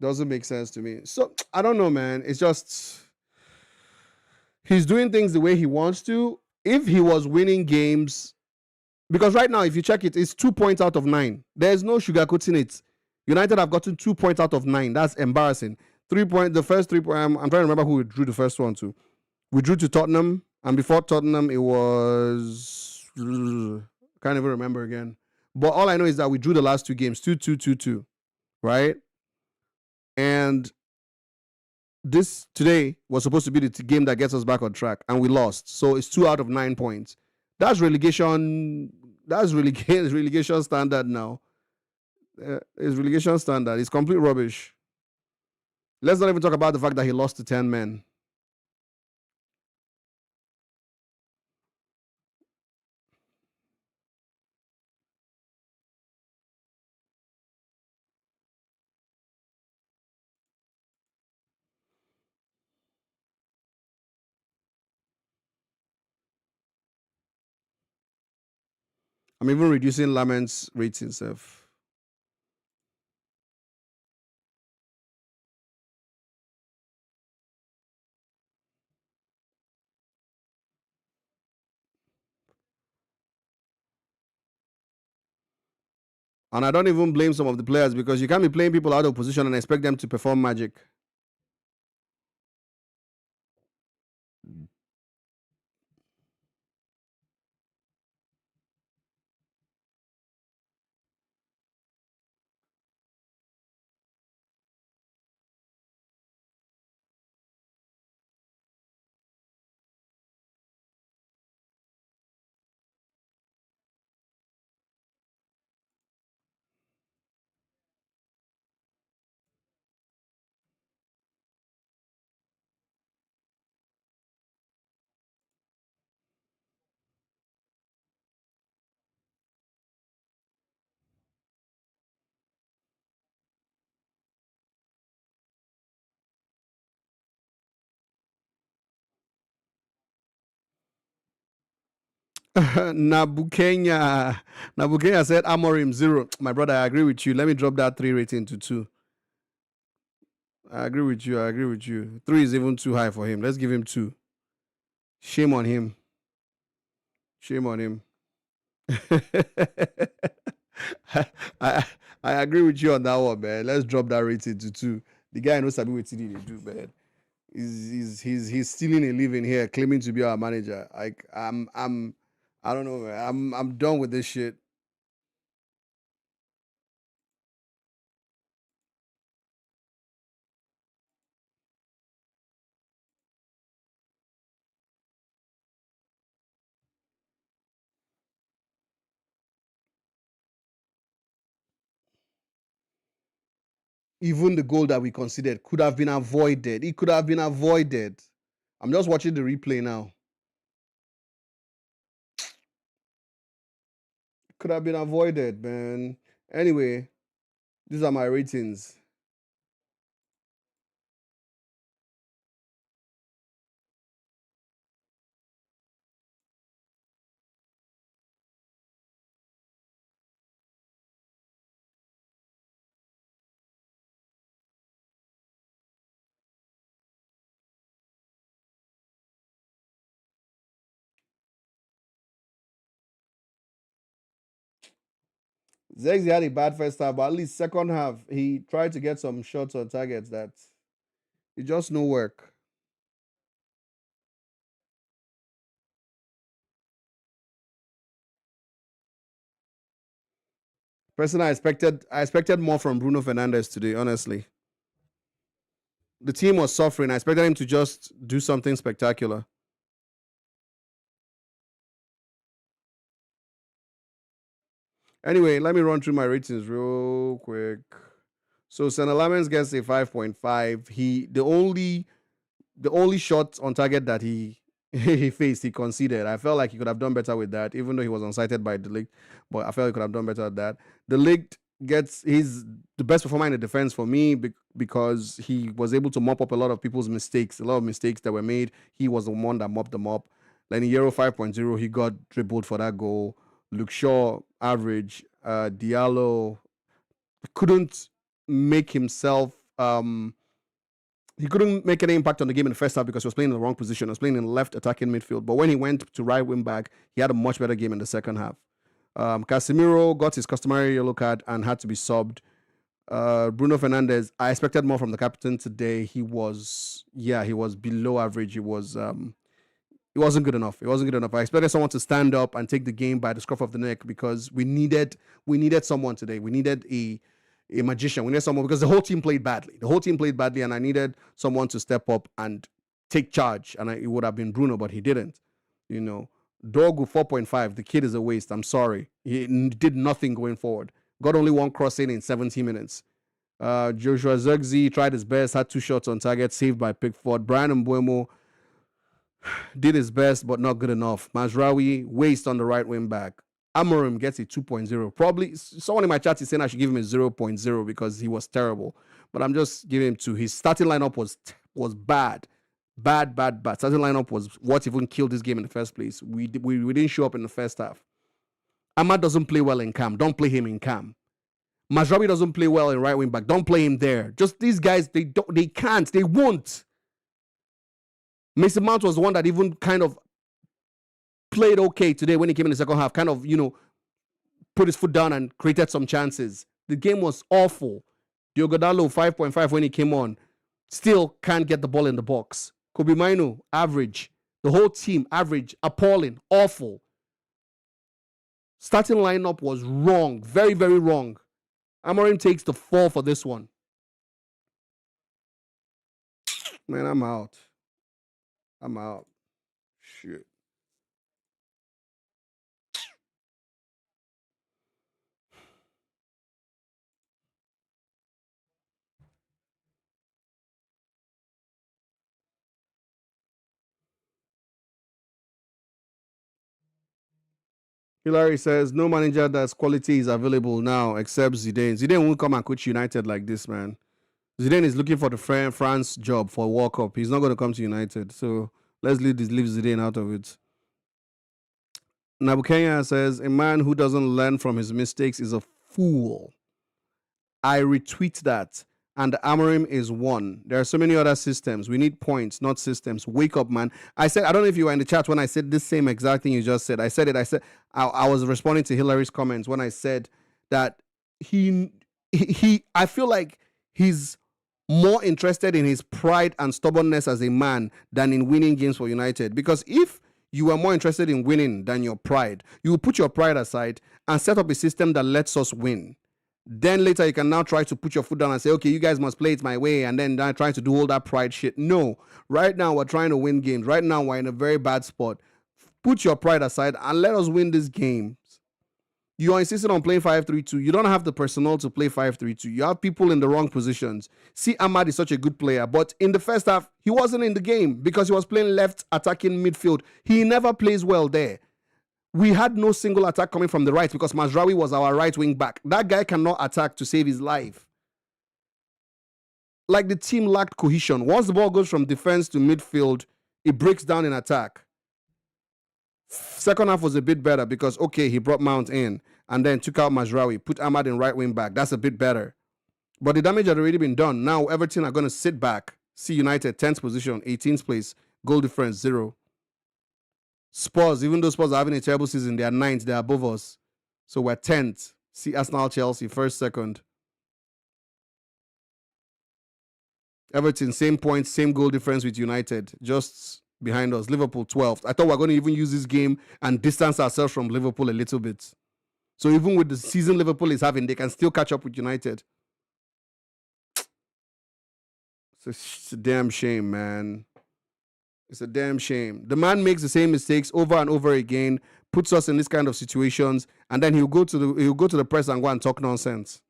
Doesn't make sense to me. So, I don't know, man. It's just, he's doing things the way he wants to. If he was winning games, because right now, if you check it, it's 2 points out of 9. There's no sugarcoating it. United have gotten 2 points out of 9. That's embarrassing. 3 points, the first 3 points, I'm trying to remember who we drew the first one to. We drew to Tottenham, and before Tottenham, it was, can't even remember again. But all I know is that we drew the last 2 games, 2-2, 2-2, right? And this today was supposed to be the game that gets us back on track, and we lost. So it's 2 out of 9 points. That's relegation. That's relegation standard now. It's relegation standard. It's complete rubbish. Let's not even talk about the fact that he lost to 10 men. I'm even reducing Lament's rating self. And I don't even blame some of the players because you can't be playing people out of position and expect them to perform magic. Nabukenya. Nabukenya said Amorim 0. My brother, I agree with you. Let me drop that 3 rating to 2. I agree with you. I agree with you. 3 is even too high for him. Let's give him 2. Shame on him. Shame on him. I, I agree with you on that one, man. Let's drop that rating to 2. The guy knows Sabi what he do, man. He's stealing a living here, claiming to be our manager. Like I don't know, man. I'm done with this shit. Even the goal that we considered could have been avoided. It could have been avoided. I'm just watching the replay now. Could have been avoided, man. Anyway, these are my ratings. Zegzi had a bad first half, but at least second half, he tried to get some shots on targets that it just no work. Personally, I expected more from Bruno Fernandes today, honestly. The team was suffering. I expected him to just do something spectacular. Anyway, let me run through my ratings real quick. So Senna Lamens gets a 5.5. The only shot on target that he he faced, he conceded. I felt like he could have done better with that, even though he was unsighted by the league. But I felt he could have done better at that. The league he's the best performer in the defense for me because he was able to mop up a lot of people's mistakes, a lot of mistakes that were made. He was the one that mopped them up. Lenny Euro 5.0, he got dribbled for that goal. Luke Shaw, average. Diallo couldn't make himself he couldn't make any impact on the game in the first half because he was playing in the wrong position. He was playing in left attacking midfield. But when he went to right wing back, he had a much better game in the second half. Casemiro got his customary yellow card and had to be subbed. Bruno Fernandes, I expected more from the captain today. He was below average. It wasn't good enough. It wasn't good enough. I expected someone to stand up and take the game by the scruff of the neck because we needed someone today. We needed a magician. We needed someone because the whole team played badly. And I needed someone to step up and take charge. And it would have been Bruno, but he didn't. You know, Dorgu 4.5. The kid is a waste. I'm sorry. He did nothing going forward. Got only one cross in 17 minutes. Joshua Zirkzee tried his best, had 2 shots on target, saved by Pickford. Brian Mbuemo did his best, but not good enough. Mazraoui, waste on the right wing back. Amorim gets a 2.0. Probably someone in my chat is saying I should give him a 0.0 because he was terrible. But I'm just giving him 2. His starting lineup was bad. Bad. Starting lineup was what even killed this game in the first place. We didn't show up in the first half. Ahmad doesn't play well in Cam. Don't play him in Cam. Mazraoui doesn't play well in right wing back. Don't play him there. Just these guys, they can't, they won't. Mason Mount was the one that even kind of played okay today when he came in the second half. Kind of, put his foot down and created some chances. The game was awful. Diogo Dalot 5.5 when he came on. Still can't get the ball in the box. Kobe Mainu, average. The whole team, average. Appalling. Awful. Starting lineup was wrong. Very, very wrong. Amorim takes the fall for this one. Man, I'm out. I'm out. Shit. Hilary says no manager that's quality is available now except Zidane. Zidane won't come and coach United like this, man. Zidane is looking for the France job for World Cup. He's not going to come to United. So let's leave Zidane out of it. Nabukenya says a man who doesn't learn from his mistakes is a fool. I retweet that. And Amorim is one. There are so many other systems. We need points, not systems. Wake up, man. I said, I don't know if you were in the chat when I said this same exact thing you just said. I said it. I was responding to Hillary's comments when I said that I feel like he's more interested in his pride and stubbornness as a man than in winning games for United. Because if you are more interested in winning than your pride, you will put your pride aside and set up a system that lets us win. Then later you can now try to put your foot down and say, okay, you guys must play it my way, and then trying to do all that pride shit. No. Right now we're trying to win games. Right now we're in a very bad spot. Put your pride aside and let us win this game. You are insisting on playing 5-3-2. You don't have the personnel to play 5-3-2. You have people in the wrong positions. See, Ahmad is such a good player, but in the first half, he wasn't in the game because he was playing left attacking midfield. He never plays well there. We had no single attack coming from the right because Mazraoui was our right wing back. That guy cannot attack to save his life. Like the team lacked cohesion. Once the ball goes from defense to midfield, it breaks down in attack. Second half was a bit better because, okay, he brought Mount in and then took out Mazraoui, put Ahmad in right wing back. That's a bit better. But the damage had already been done. Now Everton are going to sit back. See United, 10th position, 18th place, goal difference, 0. Spurs, even though Spurs are having a terrible season, they are 9th, they are above us. So we're 10th. See Arsenal, Chelsea, first, second. Everton, same points, same goal difference with United, just behind us. Liverpool, 12th. I thought we were going to even use this game and distance ourselves from Liverpool a little bit. So even with the season Liverpool is having, they can still catch up with United. It's a damn shame, man. It's a damn shame. The man makes the same mistakes over and over again, puts us in this kind of situations, and then he'll go to the press and go and talk nonsense.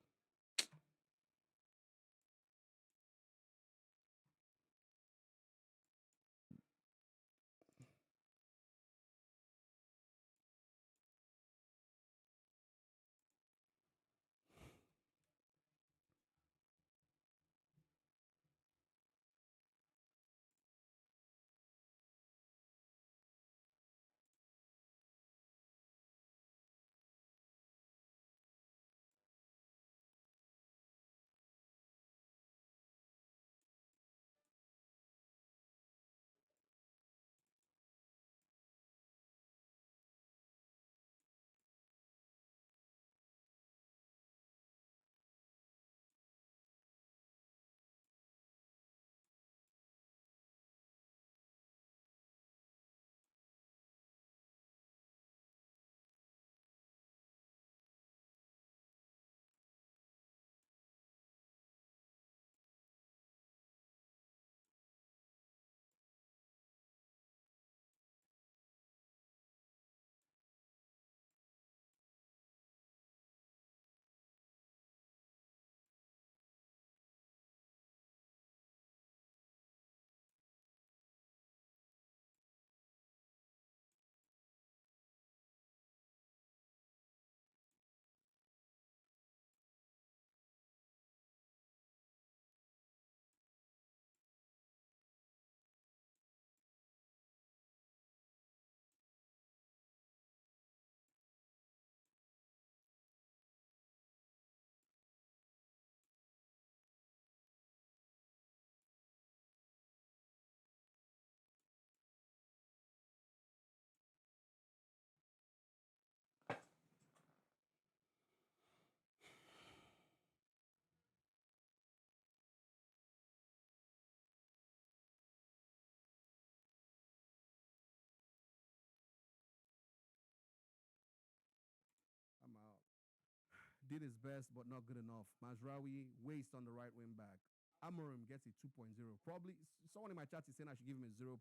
did his best, but not good enough. Mazraoui, waste on the right wing back. Amorim gets a 2.0. Probably someone in my chat is saying I should give him a 0.0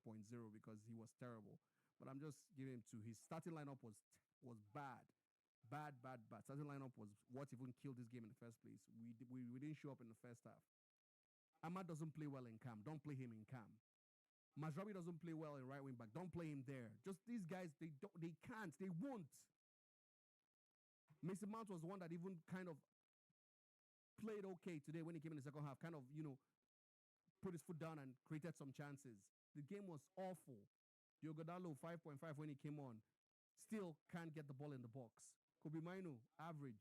because he was terrible. But I'm just giving him 2. His starting lineup was bad. Bad, bad, bad. Starting lineup was what even killed this game in the first place. We didn't show up in the first half. Ahmad doesn't play well in Cam. Don't play him in Cam. Mazraoui doesn't play well in right wing back. Don't play him there. Just these guys, they can't, they won't. Mason Mount was the one that even kind of played okay today when he came in the second half. Kind of, put his foot down and created some chances. The game was awful. Diogo Dalot 5.5 when he came on. Still can't get the ball in the box. Kobe Mainu, average.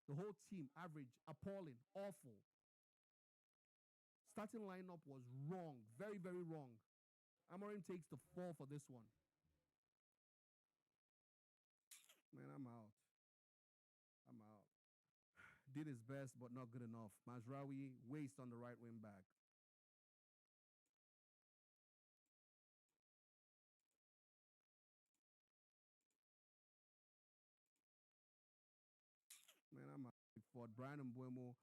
The whole team, average. Appalling. Awful. Starting lineup was wrong. Very, very wrong. Amorim takes the fall for this one. Man, I'm out. Did his best, but not good enough. Mazraoui, waste on the right wing back. Man, I'm out. For Brian Mbuemo.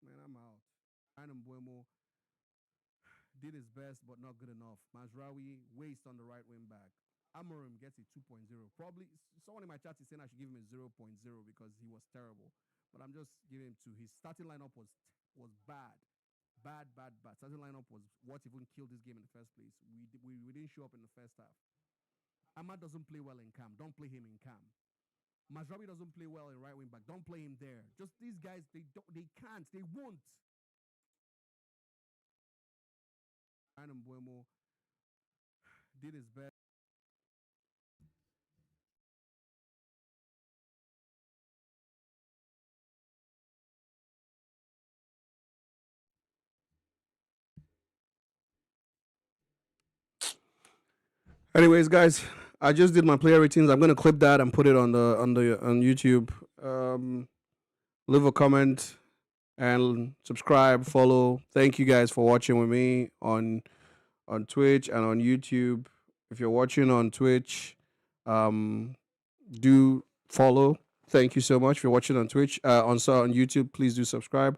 Man, I'm out. Brian Mbuemo did his best, but not good enough. Mazraoui, waste on the right wing back. Amorim gets a 2.0. Probably someone in my chat is saying I should give him a 0.0 because he was terrible. But I'm just giving him 2. His starting lineup was bad. Bad, bad, bad. Starting lineup was what even killed this game in the first place. We didn't show up in the first half. Ahmad doesn't play well in Cam. Don't play him in Cam. Mazraoui doesn't play well in right wing back. Don't play him there. Just these guys, they can't, they won't. Brandon Mbuemo did his best. Anyways, guys, I just did my player ratings. I'm gonna clip that and put it on YouTube. Leave a comment and subscribe, follow. Thank you guys for watching with me on Twitch and on YouTube. If you're watching on Twitch, do follow. Thank you so much. If you're watching on Twitch, on YouTube, please do subscribe.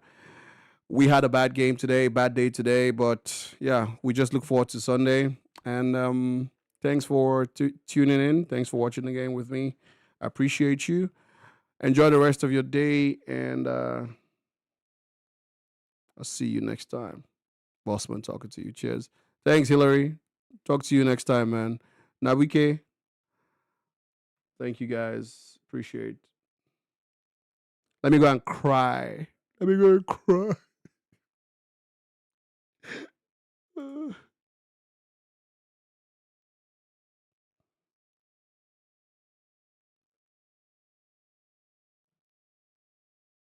We had a bad game today, bad day today, but yeah, we just look forward to Sunday. And thanks for tuning in. Thanks for watching the game with me. I appreciate you. Enjoy the rest of your day, and I'll see you next time. Bossman talking to you. Cheers. Thanks, Hillary. Talk to you next time, man. Nabike. Thank you, guys. Appreciate. Let me go and cry. Let me go and cry.